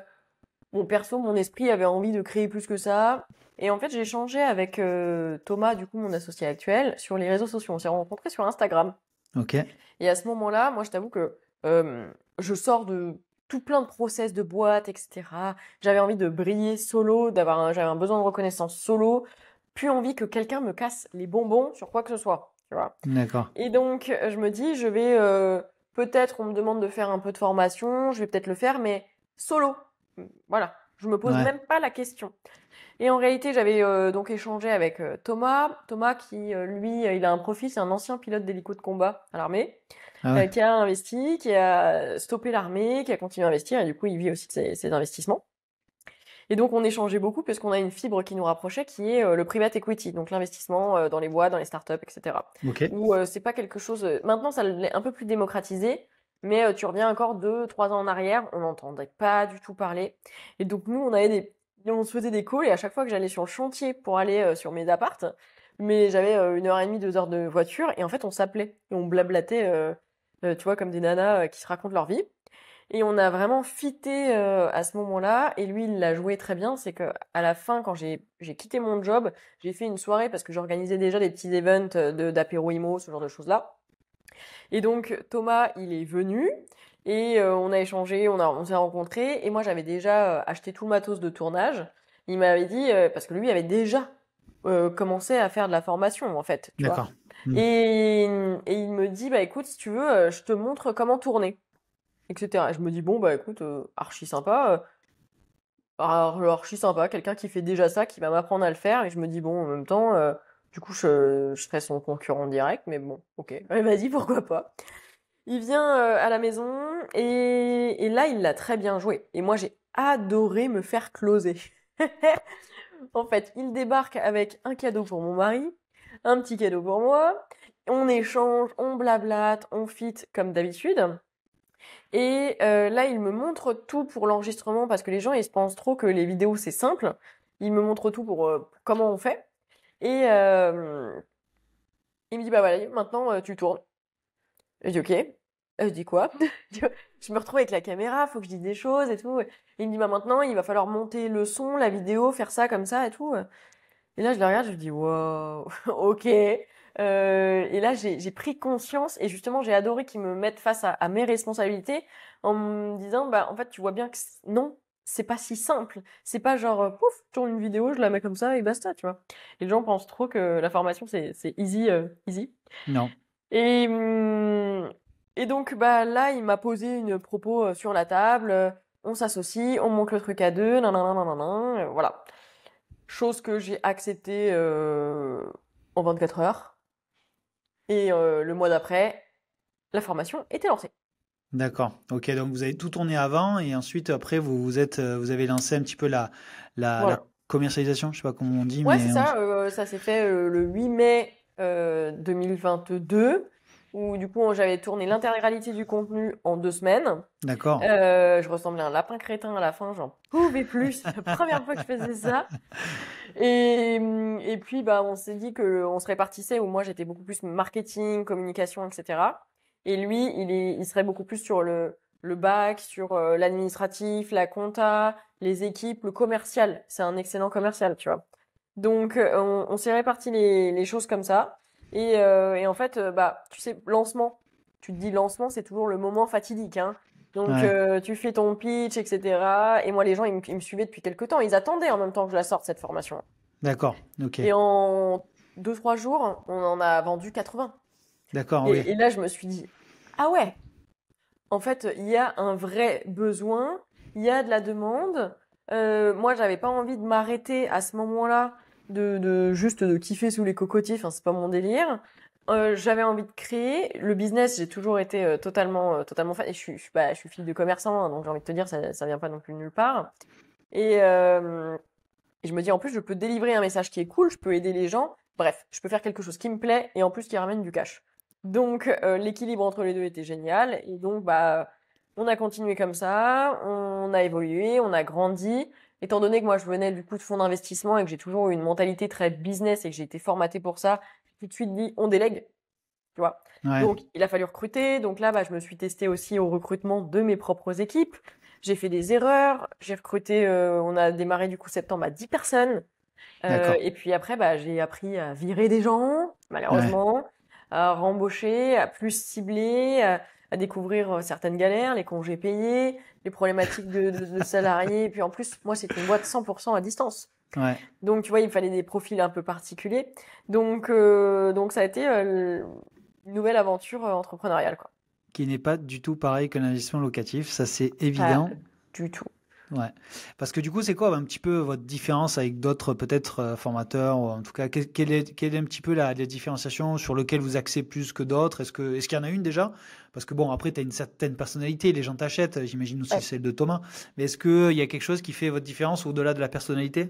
mon perso, mon esprit avait envie de créer plus que ça. Et en fait, j'ai échangé avec Thomas, du coup, mon associé actuel, sur les réseaux sociaux. On s'est rencontrés sur Instagram. Ok. Et à ce moment-là, moi, je t'avoue que je sors de tout plein de process de boîte, etc. J'avais envie de briller solo, j'avais un besoin de reconnaissance solo, plus envie que quelqu'un me casse les bonbons sur quoi que ce soit, tu vois. D'accord. Et donc, je me dis, je vais peut-être, on me demande de faire un peu de formation, je vais peut-être le faire, mais solo. Voilà, je me pose Ouais. même pas la question. Et en réalité, j'avais donc échangé avec Thomas qui, lui, il a un profil, c'est un ancien pilote d'hélico de combat à l'armée, Ah ouais. qui a investi, qui a stoppé l'armée, qui a continué à investir, et du coup, il vit aussi de ses investissements. Et donc, on échangeait beaucoup parce qu'on a une fibre qui nous rapprochait, qui est le private equity, donc l'investissement dans les boîtes, dans les startups, etc. Ok. Où c'est pas quelque chose. Maintenant, ça l'est un peu plus démocratisé, mais tu reviens encore 2, 3 ans en arrière, on n'entendait pas du tout parler. Et donc, nous, on se faisait des calls, et à chaque fois que j'allais sur le chantier pour aller sur mes appartes, mais j'avais 1 heure et demie, 2 heures de voiture, et en fait, on s'appelait et on blablatait, tu vois, comme des nanas qui se racontent leur vie. Et on a vraiment fité à ce moment-là. Et lui, il l'a joué très bien. C'est que à la fin, quand j'ai quitté mon job, j'ai fait une soirée parce que j'organisais déjà des petits events d'apéro IMO, ce genre de choses-là. Et donc Thomas, il est venu et on a échangé, on s'est rencontrés. Et moi, j'avais déjà acheté tout le matos de tournage. Il m'avait dit parce que lui avait déjà commencé à faire de la formation en fait, tu vois. D'accord. Hmm. Et il me dit bah écoute, si tu veux, je te montre comment tourner, etc. Et je me dis, bon, bah écoute, archi sympa. Archi sympa, quelqu'un qui fait déjà ça, qui va m'apprendre à le faire. Et je me dis, bon, en même temps, du coup, je serai son concurrent direct, mais bon, ok, ouais, vas-y, pourquoi pas. Il vient à la maison et là, il l'a très bien joué. Et moi, j'ai adoré me faire closer. En fait, il débarque avec un cadeau pour mon mari, un petit cadeau pour moi. On échange, on blablate, on fit comme d'habitude. Et là, il me montre tout pour l'enregistrement parce que les gens, ils se pensent trop que les vidéos, c'est simple. Il me montre tout pour comment on fait. Et il me dit, bah voilà, maintenant, tu tournes. Je dis, ok. Je dis quoi? Je me retrouve avec la caméra, faut que je dise des choses et tout. Et il me dit, bah maintenant, il va falloir monter le son, la vidéo, faire ça comme ça et tout. Et là, je le regarde, je me dis, wow, ok. Et là, j'ai pris conscience et justement, j'ai adoré qu'ils me mettent face à mes responsabilités en me disant, bah, en fait, tu vois bien que non, c'est pas si simple. C'est pas genre, pouf, je tourne une vidéo, je la mets comme ça et basta, tu vois. Et les gens pensent trop que la formation, c'est easy, easy. Non. Et, et donc, bah, là, il m'a posé une propos sur la table. On s'associe, on monte le truc à deux, nanana, nanana, voilà. Chose que j'ai acceptée en 24 heures. Et le mois d'après, la formation était lancée. D'accord. Ok. Donc vous avez tout tourné avant et ensuite après vous avez lancé un petit peu la Voilà. commercialisation. Je sais pas comment on dit, Ouais, c'est mais ça. Ça s'est fait le 8 mai 2022, où du coup, j'avais tourné l'intégralité du contenu en 2 semaines. d'accord. Je ressemblais à un lapin crétin à la fin, j'en pouvais plus. C'est la première fois que je faisais ça. Et puis, bah, on s'est dit que on se répartissait, où moi j'étais beaucoup plus marketing, communication, etc. Et lui, il serait beaucoup plus sur le bac, sur l'administratif, la compta, les équipes, le commercial. C'est un excellent commercial, tu vois. Donc, on s'est réparti les choses comme ça. Et en fait, bah, tu sais, lancement. Tu te dis lancement, c'est toujours le moment fatidique, hein. Donc, Ouais. tu fais ton pitch, etc. Et moi, les gens, ils me suivaient depuis quelques temps. Ils attendaient en même temps que je la sorte, cette formation. D'accord. Ok. Et en 2, 3 jours, on en a vendu 80. D'accord. Oui. Et là, je me suis dit, ah ouais, en fait, il y a un vrai besoin, il y a de la demande. Moi, j'avais pas envie de m'arrêter à ce moment-là, de juste de kiffer sous les cocotiers. Enfin, c'est pas mon délire. J'avais envie de créer. Le business, j'ai toujours été totalement fan. Et bah, je suis fille de commerçant, hein, donc j'ai envie de te dire, ça vient pas non plus de nulle part. Et, et je me dis, en plus, je peux délivrer un message qui est cool, je peux aider les gens. Bref, je peux faire quelque chose qui me plaît et en plus qui ramène du cash. Donc, l'équilibre entre les deux était génial. Et donc, bah, on a continué comme ça, on a évolué, on a grandi. Étant donné que moi, je venais du coup de fonds d'investissement et que j'ai toujours eu une mentalité très business et que j'ai été formatée pour ça, j'ai tout de suite dit, on délègue, tu vois. Ouais. Donc, il a fallu recruter. Donc là, bah, je me suis testée aussi au recrutement de mes propres équipes. J'ai fait des erreurs. J'ai recruté, on a démarré du coup septembre à 10 personnes. D'accord. Et puis après, bah, j'ai appris à virer des gens, Ouais. malheureusement. à rembaucher, à plus cibler, à découvrir certaines galères, les congés payés, les problématiques de salariés. Et puis en plus, moi, c'était une boîte 100% à distance. Ouais. Donc, tu vois, il me fallait des profils un peu particuliers. Donc ça a été une nouvelle aventure entrepreneuriale, quoi. Qui n'est pas du tout pareil que l'investissement locatif, ça c'est Pas évident. du tout. Ouais. Parce que du coup, c'est quoi un petit peu votre différence avec d'autres peut-être formateurs ou en tout cas, quelle est un petit peu la différenciation sur lequel vous axez plus que d'autres? Est-ce qu'il y en a une déjà? Parce que bon, après, tu as une certaine personnalité, les gens t'achètent, j'imagine aussi Ouais. celle de Thomas. Mais est-ce qu'il y a quelque chose qui fait votre différence au-delà de la personnalité?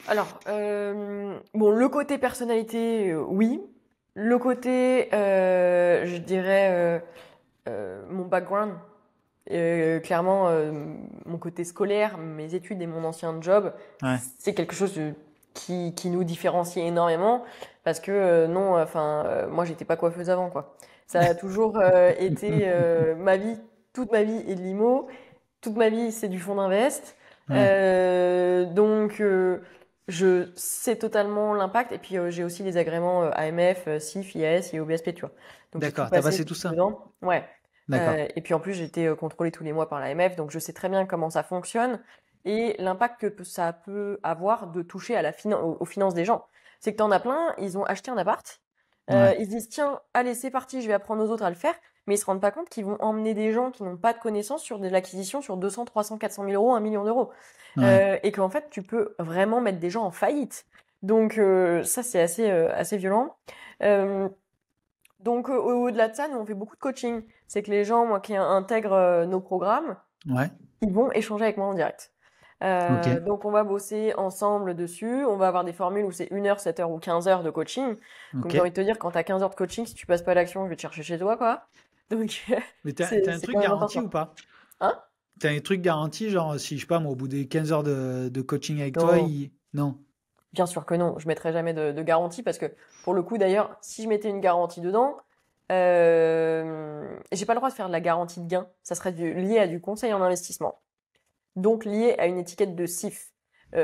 Alors, bon, le côté personnalité, oui. Le côté, je dirais, mon background, clairement, mon côté scolaire, mes études et mon ancien job, Ouais. c'est quelque chose qui nous différencie énormément parce que non, enfin, moi, j'étais pas coiffeuse avant, quoi. Ça a toujours été ma vie, toute ma vie est de l'IMO, toute ma vie, c'est du fonds d'invest. Ouais. Donc, je sais totalement l'impact. Et puis, j'ai aussi les agréments AMF, CIF, IAS et OBSP, tu vois. Donc, j'ai tout D'accord, t'as passé passé tout ça. dedans. Ouais. D'accord. Et puis, en plus, j'ai été contrôlée tous les mois par l'AMF. Donc, je sais très bien comment ça fonctionne et l'impact ça peut avoir de toucher à aux finances des gens. C'est que t'en as plein, ils ont acheté un appart. Ouais. Ils se disent, tiens, allez, c'est parti, je vais apprendre aux autres à le faire. Mais ils se rendent pas compte qu'ils vont emmener des gens qui n'ont pas de connaissances sur de l'acquisition sur 200, 300, 400 000 euros, 1 million d'euros. Ouais. Et qu'en fait, tu peux vraiment mettre des gens en faillite. Donc, ça, c'est assez violent. Euh, donc, au-delà de ça, nous, on fait beaucoup de coaching. C'est que les gens, moi, qui intègrent nos programmes, Ouais. ils vont échanger avec moi en direct. Ok. Donc, on va bosser ensemble dessus. On va avoir des formules où c'est 1 heure, 7 heures ou 15 heures de coaching. Donc, Ok. j'ai envie de te dire, quand t'as 15 heures de coaching, si tu passes pas à l'action, je vais te chercher chez toi, quoi. Donc, Mais t'as un c'est truc quand même garanti ou important. pas? Hein? T'as un truc garanti, genre si je sais pas, moi, au bout des 15 heures de coaching avec toi, Non. non. Bien sûr que non, je mettrai jamais de garantie parce que pour le coup d'ailleurs, si je mettais une garantie dedans, j'ai pas le droit de faire de la garantie de gain. Ça serait lié à du conseil en investissement, donc lié à une étiquette de CIF.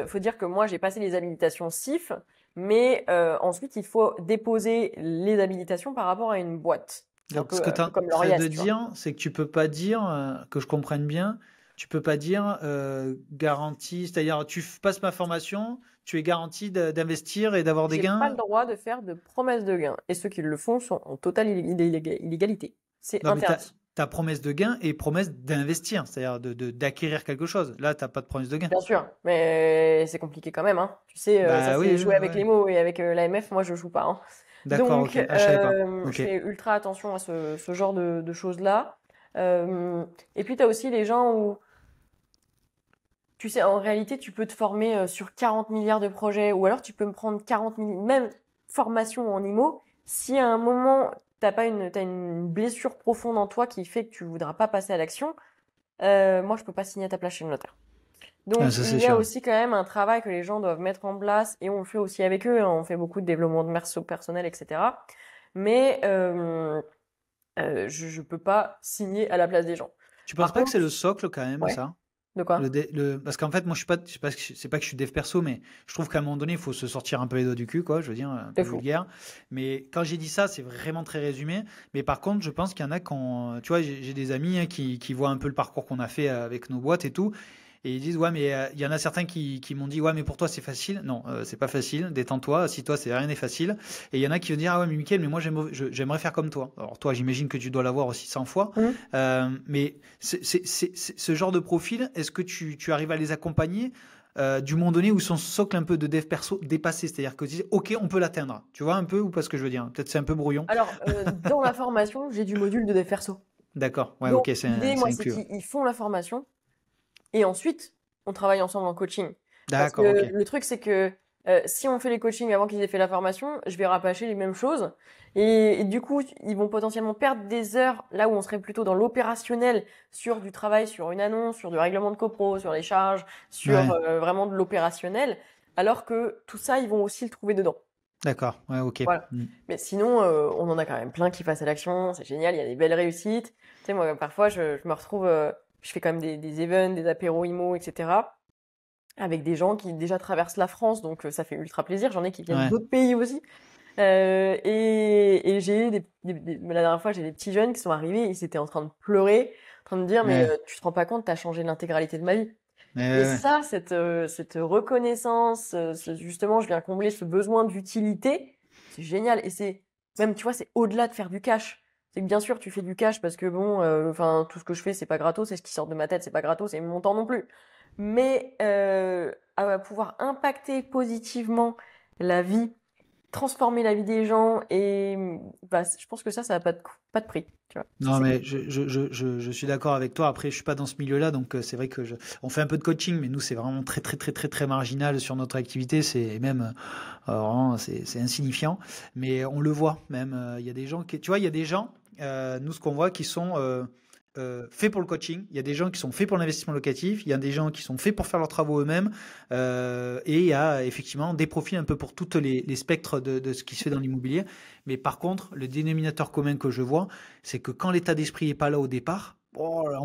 Faut dire que moi j'ai passé les habilitations CIF, mais ensuite il faut déposer les habilitations par rapport à une boîte. C'est Donc, ce que un peu comme ça l'ORIAS, veut tu vois. dire, c'est que tu peux pas dire, que je comprenne bien, tu peux pas dire garantie, c'est-à-dire passes ma formation, tu es garanti d'investir et d'avoir des J'ai pas le gains. droit de faire de promesses de gain et ceux qui le font sont en totale illégalité. C'est Non, mais interdit. ta promesse de gain et promesse d'investir, c'est-à-dire d'acquérir quelque chose. Là, t'as pas de promesse de gain. Bien sûr, mais c'est compliqué quand même, hein. Tu sais, ça Bah oui, c'est oui, jouer avec ouais. les mots et avec l'AMF, moi je joue pas, hein. D'accord, Donc, ok. Ah, je savais pas. je Ok. fais ultra attention à ce genre de choses-là. Et puis, tu as aussi les gens où, tu sais, en réalité, tu peux te former sur 40 milliards de projets, ou alors tu peux me prendre 40 milliards, même formation en IMO, si à un moment, t'as une blessure profonde en toi qui fait que tu voudras pas passer à l'action, moi je peux pas signer à ta place chez le notaire. Ah, Donc, ça, il c'est y a sûr. aussi quand même un travail que les gens doivent mettre en place et on le fait aussi avec eux, hein. On fait beaucoup de développement de perso personnel, etc. Mais je peux pas signer à la place des gens. Tu penses Par pas que contre, c'est le socle quand même, ouais, ça? de quoi? Parce qu'en fait, moi, c'est pas que je suis dev perso, mais je trouve qu'à un moment donné, il faut se sortir un peu les doigts du cul, quoi. Je veux dire, un C'est peu fou. vulgaire. Mais quand j'ai dit ça, c'est vraiment très résumé. Mais par contre, je pense qu'il y en a quand, tu vois, j'ai des amis hein, qui voient un peu le parcours qu'on a fait avec nos boîtes et tout. Et ils disent, ouais, mais il y en a certains qui m'ont dit, ouais, mais pour toi, c'est facile. Non, c'est pas facile. Détends-toi. Assis-toi, c'est rien n'est facile. Et il y en a qui vont dire, ah ouais, mais Mickaël, mais moi, j'aimerais faire comme toi. Alors, toi, j'imagine que tu dois l'avoir aussi 100 fois. Mhm. Mais ce genre de profil, est-ce que tu arrives à les accompagner du moment donné où son socle un peu de dev perso dépassé, c'est-à-dire que tu dis ok on peut l'atteindre, tu vois un peu ou pas ce que je veux dire, peut-être c'est un peu brouillon. Alors, dans la formation, j'ai du module de dev perso. D'accord, ouais Donc, ok l'idée, c'est moi, c'est inclus. Ouais. qu'ils font la formation et ensuite, on travaille ensemble en coaching. Parce D'accord, que ok. le truc, c'est que si on fait les coachings avant qu'ils aient fait la formation, je vais rabâcher les mêmes choses. Et du coup, ils vont potentiellement perdre des heures là où on serait plutôt dans l'opérationnel sur du travail, sur une annonce, sur du règlement de copro, sur les charges, sur Ouais, vraiment de l'opérationnel. Alors que tout ça, ils vont aussi le trouver dedans. d'accord, ouais ok. Voilà. Mm. Mais sinon, on en a quand même plein qui passent à l'action. C'est génial, il y a des belles réussites. Tu sais, moi, parfois, je me retrouve, je fais quand même des events, des apéros IMO, etc. avec des gens qui déjà traversent la France, donc ça fait ultra plaisir. J'en ai qui viennent Ouais. d'autres pays aussi. Et j'ai eu la dernière fois, j'ai des petits jeunes qui sont arrivés, ils étaient en train de pleurer, en train de me dire, mais Ouais, tu te rends pas compte, t'as changé l'intégralité de ma vie. ouais, Et ouais, ça, cette reconnaissance, justement, je viens combler ce besoin d'utilité, c'est génial. Et c'est même, tu vois, c'est au-delà de faire du cash. C'est que bien sûr, tu fais du cash parce que bon, enfin, tout ce que je fais, c'est pas gratos, c'est ce qui sort de ma tête, c'est pas gratos, et mon temps non plus. Mais à pouvoir impacter positivement la vie, transformer la vie des gens, et bah, je pense que ça a pas de prix, tu vois. Ça, non, c'est mais je suis d'accord avec toi. Après, je suis pas dans ce milieu-là, donc c'est vrai que on fait un peu de coaching, mais nous, c'est vraiment très, très, très, très, très marginal sur notre activité. C'est même, vraiment, c'est insignifiant. Mais on le voit même. Il y a des gens qui, tu vois, il y a des gens, nous, ce qu'on voit, qui sont faits pour le coaching. Il y a des gens qui sont faits pour l'investissement locatif. Il y a des gens qui sont faits pour faire leurs travaux eux-mêmes. Et il y a effectivement des profils un peu pour tous les spectres de ce qui se fait dans l'immobilier. Mais par contre, le dénominateur commun que je vois, c'est que quand l'état d'esprit est pas là au départ, oh là,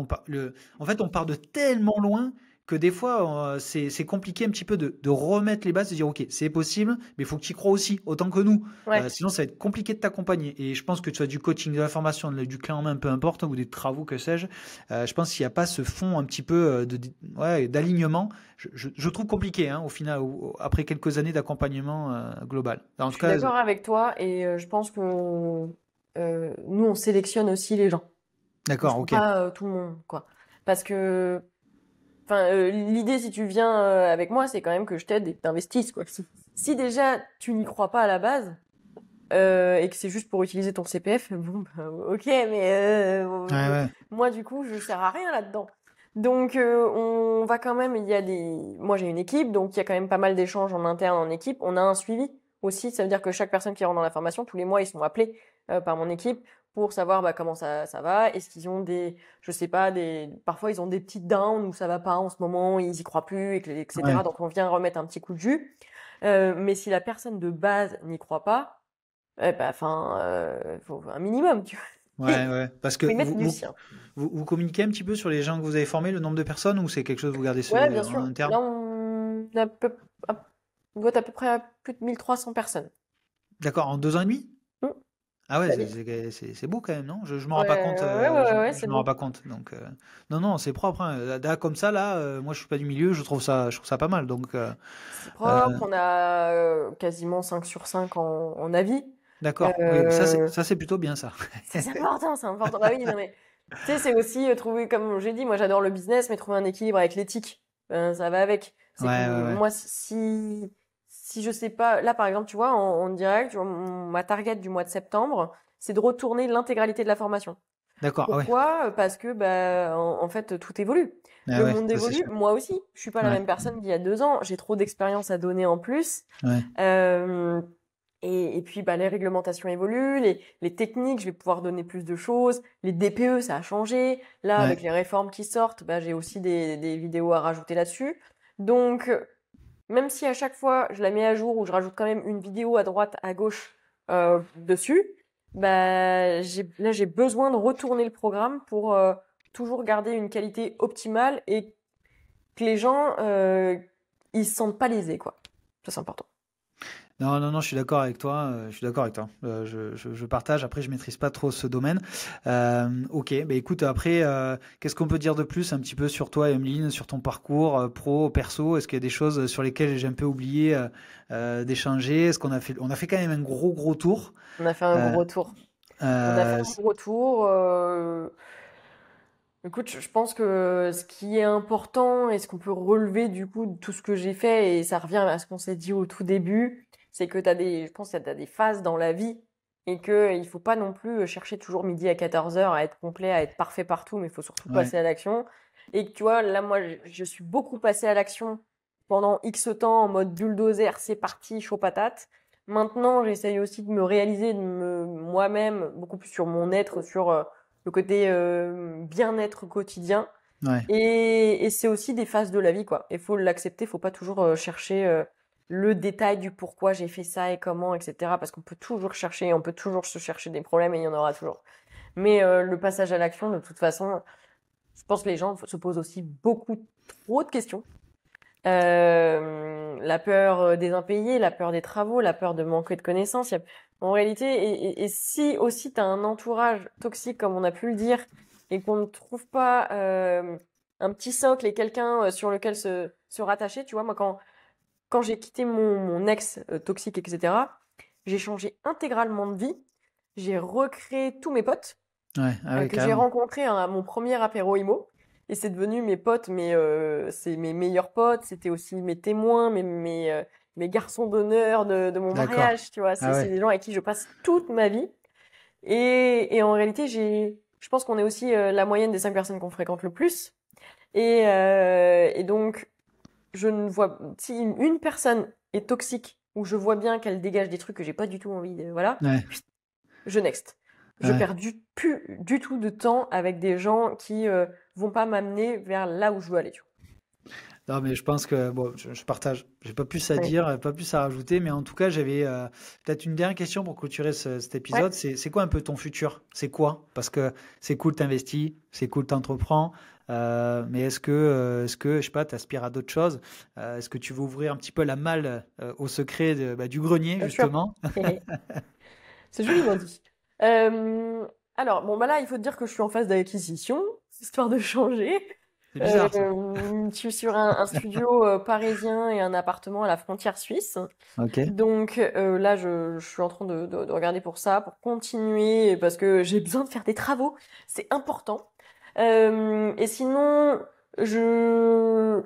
en fait, on part de tellement loin que des fois, c'est compliqué un petit peu de remettre les bases, de dire, OK, c'est possible, mais il faut que tu y crois aussi, autant que nous. ouais. Sinon, ça va être compliqué de t'accompagner. Et je pense que tu as du coaching, de la formation, du clé en main, peu importe, ou des travaux, que sais-je. Je pense qu'il n'y a pas ce fond un petit peu ouais, d'alignement. Je trouve compliqué, hein, au final, après quelques années d'accompagnement global. En Je tout suis cas, d'accord avec toi, et je pense que nous, on sélectionne aussi les gens. On d'accord, prend ok. pas tout le monde, quoi. Parce que, enfin, l'idée, si tu viens avec moi, c'est quand même que je t'aide et que t'investisses, quoi. Si déjà tu n'y crois pas à la base, et que c'est juste pour utiliser ton CPF, bon, bah, ok, mais Ouais, ouais. moi, du coup, je sers à rien là-dedans. Donc, on va quand même, moi, j'ai une équipe, donc il y a quand même pas mal d'échanges en interne, en équipe. On a un suivi aussi, ça veut dire que chaque personne qui rentre dans la formation, tous les mois, ils sont appelés par mon équipe pour savoir bah, comment ça va. Est-ce qu'ils ont je sais pas, parfois ils ont des petites downs où ça va pas en ce moment, ils y croient plus, Ouais, etc. Donc, on vient remettre un petit coup de jus. Mais si la personne de base n'y croit pas, bah, enfin, faut un minimum, tu vois. ouais, ouais. Parce que Faut y mettre du sien. vous communiquez un petit peu sur les gens que vous avez formés, le nombre de personnes, ou c'est quelque chose que vous gardez Ouais, bien en sûr. interne? Là, on doit être à peu près à plus de 1300 personnes. D'accord, en 2 ans et demi? Hmm, Ah ouais, ça vite. c'est beau quand même, non? Je m'en rends pas Ouais, compte, ouais, ouais, ouais, je c'est me rends beau. pas compte. Donc, non, non, c'est propre, hein. Là, comme ça, là, moi, je suis pas du milieu, je trouve ça pas mal. Donc, C'est euh, propre, on a quasiment 5 sur 5 en avis. d'accord. Oui, Euh, ça, c'est plutôt bien ça. ça, c'est important, c'est important. Bah oui, non mais, tu sais, c'est aussi trouver, comme j'ai dit, moi j'adore le business, mais trouver un équilibre avec l'éthique. Ça va avec. Ouais, C'est que ouais, ouais. moi, si je sais pas, là par exemple, tu vois, en direct, tu vois, ma target du mois de septembre, c'est de retourner l'intégralité de la formation. D'accord, ah ouais. Pourquoi? Parce que bah en fait tout évolue. Ah Le ouais, monde ça c'est évolue, sûr. moi aussi. Je suis pas la Ouais, même personne qu'il y a 2 ans. J'ai trop d'expérience à donner en plus. ouais, Euh, et puis bah les réglementations évoluent, les techniques, je vais pouvoir donner plus de choses. Les DPE, ça a changé. Là, ouais. avec les réformes qui sortent, bah j'ai aussi des vidéos à rajouter là-dessus. Donc même si à chaque fois je la mets à jour ou je rajoute quand même une vidéo à droite, à gauche dessus, bah là j'ai besoin de retourner le programme pour toujours garder une qualité optimale et que les gens ils se sentent pas lésés quoi. Ça c'est important. Non, non, non, je suis d'accord avec toi. Je suis d'accord avec toi. Je partage. Après, je maîtrise pas trop ce domaine. Ok, bah écoute, après, qu'est-ce qu'on peut dire de plus un petit peu sur toi, Emeline, sur ton parcours pro, perso? Est-ce qu'il y a des choses sur lesquelles j'ai un peu oublié d'échanger? Est-ce on a fait quand même un gros tour. On a fait un Euh, gros tour. On a fait euh, un gros tour. Écoute, je pense que ce qui est important et ce qu'on peut relever du coup de tout ce que j'ai fait, et ça revient à ce qu'on s'est dit au tout début, c'est que je pense que t'as des phases dans la vie et que il faut pas non plus chercher toujours midi à 14 heures à être complet, à être parfait partout, mais il faut surtout ouais, passer à l'action. Et que tu vois, là, moi, je suis beaucoup passé à l'action pendant X temps en mode bulldozer, c'est parti, chaud patate. Maintenant, j'essaye aussi de me réaliser, moi-même, beaucoup plus sur mon être, sur le côté bien-être quotidien. ouais, Et c'est aussi des phases de la vie, quoi. Il faut l'accepter, faut pas toujours chercher le détail du pourquoi j'ai fait ça et comment, etc. Parce qu'on peut toujours chercher, on peut toujours se chercher des problèmes et il y en aura toujours. Mais le passage à l'action, de toute façon, je pense que les gens se posent aussi beaucoup trop de questions. la peur des impayés, la peur des travaux, la peur de manquer de connaissances. En réalité, et si aussi tu as un entourage toxique, comme on a pu le dire, et qu'on ne trouve pas un petit socle et quelqu'un sur lequel se rattacher, tu vois, moi, quand j'ai quitté mon ex toxique, etc., j'ai changé intégralement de vie. J'ai recréé tous mes potes Ouais, ah ouais, que j'ai carrément. rencontrés à mon premier apéro IMO. Et c'est devenu mes potes, mais c'est mes meilleurs potes. C'était aussi mes témoins, mes garçons d'honneur de mon D'accord. mariage, tu vois. Ah C'est ouais. des gens avec qui je passe toute ma vie. Et en réalité, je pense qu'on est aussi la moyenne des 5 personnes qu'on fréquente le plus. Et donc, je ne vois, si une personne est toxique, où je vois bien qu'elle dégage des trucs que j'ai pas du tout envie de, voilà, Ouais, je next. Je ouais. perds plus du tout de temps avec des gens qui vont pas m'amener vers là où je veux aller, tu Non, mais je pense que bon, je partage. J'ai pas plus à vois. Oui. dire, pas plus à rajouter, mais en tout cas, j'avais peut-être une dernière question pour clôturer cet Ouais. épisode. C'est quoi un peu ton futur? C'est quoi? Parce que c'est cool, t'investis, c'est cool, t'entreprends, mais est-ce que, je sais pas, t'aspires à d'autres choses? Est-ce que tu veux ouvrir un petit peu la malle au secret du grenier, Bien sûr. justement? C'est joliment dit. Euh, alors, bon, bah là, il faut te dire que je suis en phase d'acquisition, histoire de changer. C'est bizarre, ça. Je suis sur un studio parisien et un appartement à la frontière suisse. Ok, Donc là, je suis en train de regarder pour ça, pour continuer, parce que j'ai besoin de faire des travaux. C'est important. Et sinon, je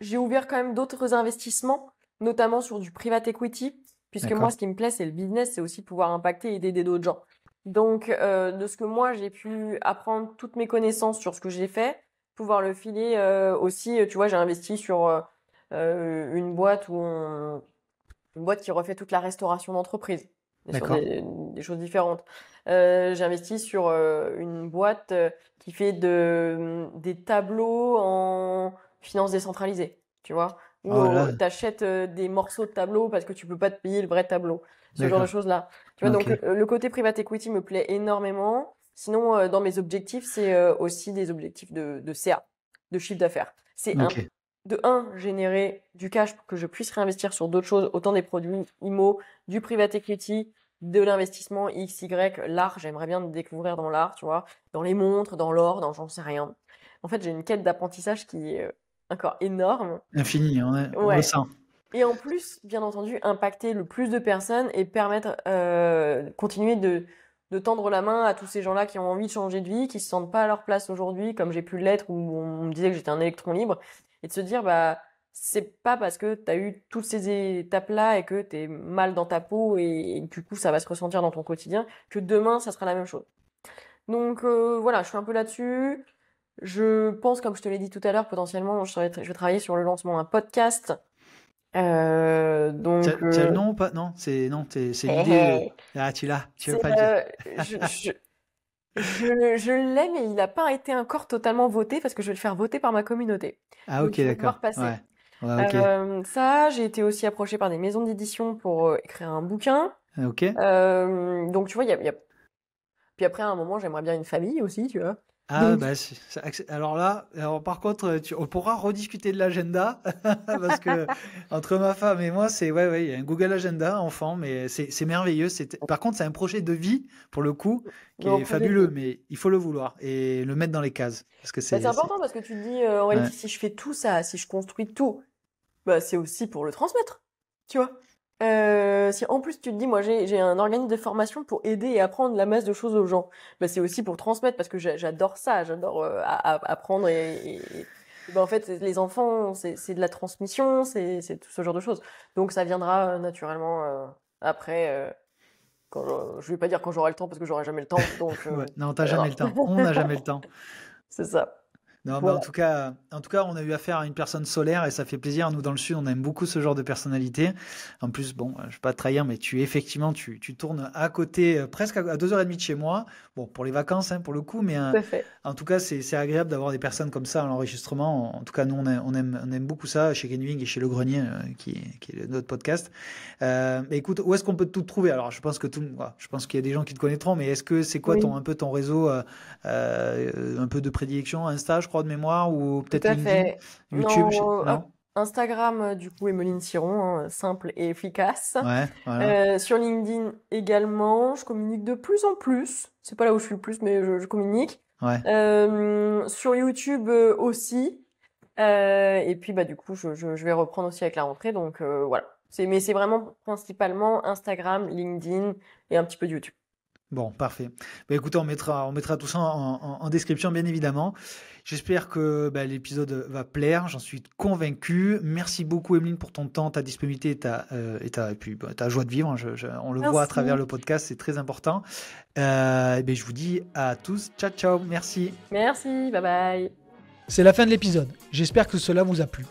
j'ai ouvert quand même d'autres investissements, notamment sur du private equity, puisque moi, d'accord. ce qui me plaît, c'est le business, c'est aussi pouvoir impacter et d'aider d'autres gens. Donc, de ce que moi, j'ai pu apprendre toutes mes connaissances sur ce que j'ai fait, pouvoir le filer aussi, tu vois, j'ai investi sur une boîte une boîte qui refait toute la restauration d'entreprise, mais sur D'accord. des choses différentes. J'ai investi sur une boîte qui fait des tableaux en finance décentralisée, tu vois, Oh où là, tu achètes des morceaux de tableaux parce que tu peux pas te payer le vrai tableau. Ce genre de d'accord. choses-là. Tu vois, Ok, donc le côté private equity me plaît énormément. Sinon, dans mes objectifs, c'est aussi des objectifs de CA, de chiffre d'affaires. C'est ok. de un, générer du cash pour que je puisse réinvestir sur d'autres choses, autant des produits IMO, du private equity, de l'investissement X, Y, l'art, j'aimerais bien me découvrir dans l'art, tu vois, dans les montres, dans l'or, dans j'en sais rien. En fait, j'ai une quête d'apprentissage qui est encore énorme. Infini, on le Ouais. sent. Et en plus, bien entendu, impacter le plus de personnes et permettre, continuer de tendre la main à tous ces gens-là qui ont envie de changer de vie, qui se sentent pas à leur place aujourd'hui, comme j'ai pu l'être, où on me disait que j'étais un électron libre, et de se dire, bah, c'est pas parce que tu as eu toutes ces étapes-là et que tu es mal dans ta peau et du coup ça va se ressentir dans ton quotidien, que demain ça sera la même chose. Donc voilà, je suis un peu là-dessus. Je pense, comme je te l'ai dit tout à l'heure, potentiellement, je vais travailler sur le lancement d'un podcast. T'as le nom ou pas? Non, c'est Hey, l'idée de. hey. Ah, tu veux C'est, pas le dire. je l'ai, mais il n'a pas été encore totalement voté parce que je vais le faire voter par ma communauté. Ah, Donc ok, il va d'accord. devoir passer. Ouais, ouais, ok. Ça, j'ai été aussi approchée par des maisons d'édition pour écrire un bouquin. Ah, ok. Donc tu vois, puis après à un moment, j'aimerais bien une famille aussi, tu vois. Ah, Donc bah, alors là, par contre, on pourra rediscuter de l'agenda parce que entre ma femme et moi, ouais, ouais, il y a un Google Agenda enfant, mais c'est merveilleux. Par contre, c'est un projet de vie pour le coup qui mon est projet de fabuleux, vie. mais il faut le vouloir et le mettre dans les cases parce que Bah, c'est important parce que tu te dis, en ouais. réalité, si je fais tout ça, si je construis tout, bah, c'est aussi pour le transmettre, tu vois. Si en plus tu te dis, moi j'ai un organisme de formation pour aider et apprendre la masse de choses aux gens, bah, c'est aussi pour transmettre parce que j'adore ça, j'adore apprendre et bah, en fait les enfants c'est de la transmission, c'est tout ce genre de choses. Donc ça viendra naturellement après. Je vais pas dire quand j'aurai le temps parce que j'aurai jamais le temps, donc Ouais. Non, on t'as jamais verra. le temps. On n'a jamais le temps. C'est ça. Non, mais Voilà. en tout cas, on a eu affaire à une personne solaire et ça fait plaisir. Nous, dans le Sud, on aime beaucoup ce genre de personnalité. En plus, bon, je vais pas te trahir, mais tu tournes à côté, presque à 2h30 de chez moi. Bon, pour les vacances, hein, pour le coup, mais Tout à fait. en tout cas, c'est agréable d'avoir des personnes comme ça à l'enregistrement. En tout cas, nous, on aime beaucoup ça chez Kenwing et chez Le Grenier, qui est notre podcast. Mais écoute, où est-ce qu'on peut tout trouver? Alors, je pense voilà, je pense qu'il y a des gens qui te connaîtront, mais c'est quoi Oui. un peu ton réseau, un peu de prédilection, Insta, je crois, de mémoire, ou Tout peut-être à LinkedIn, fait. YouTube, Non, non? Instagram, du coup, Emeline Siron, hein, simple et efficace. Ouais, voilà. Sur LinkedIn également, je communique de plus en plus. C'est pas là où je suis le plus, mais je communique. Ouais. Sur YouTube aussi. Et puis, bah, du coup, je vais reprendre aussi avec la rentrée. Donc, voilà. Mais c'est vraiment principalement Instagram, LinkedIn et un petit peu de YouTube. Bon, parfait. Bah, écoutez, on mettra tout ça en description, bien évidemment. J'espère que l'épisode va plaire, j'en suis convaincu. Merci beaucoup, Emeline, pour ton temps, ta disponibilité et puis ta joie de vivre. On le voit à travers Merci. le podcast, c'est très important. Je vous dis à tous, ciao, ciao, merci. Merci, bye bye. C'est la fin de l'épisode. J'espère que cela vous a plu.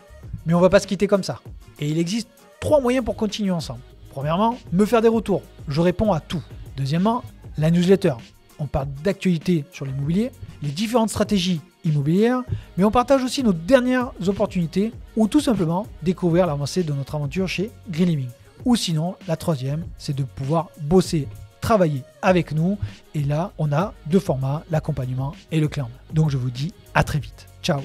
Mais on va pas se quitter comme ça. Et il existe 3 moyens pour continuer ensemble. Premièrement, me faire des retours. Je réponds à tout. Deuxièmement, la newsletter. On parle d'actualité sur l'immobilier, les différentes stratégies immobilières, mais on partage aussi nos dernières opportunités ou tout simplement découvrir l'avancée de notre aventure chez Green Living. Ou sinon, la troisième, c'est de pouvoir bosser, travailler avec nous. Et là, on a 2 formats, l'accompagnement et le clan. Donc je vous dis à très vite. Ciao.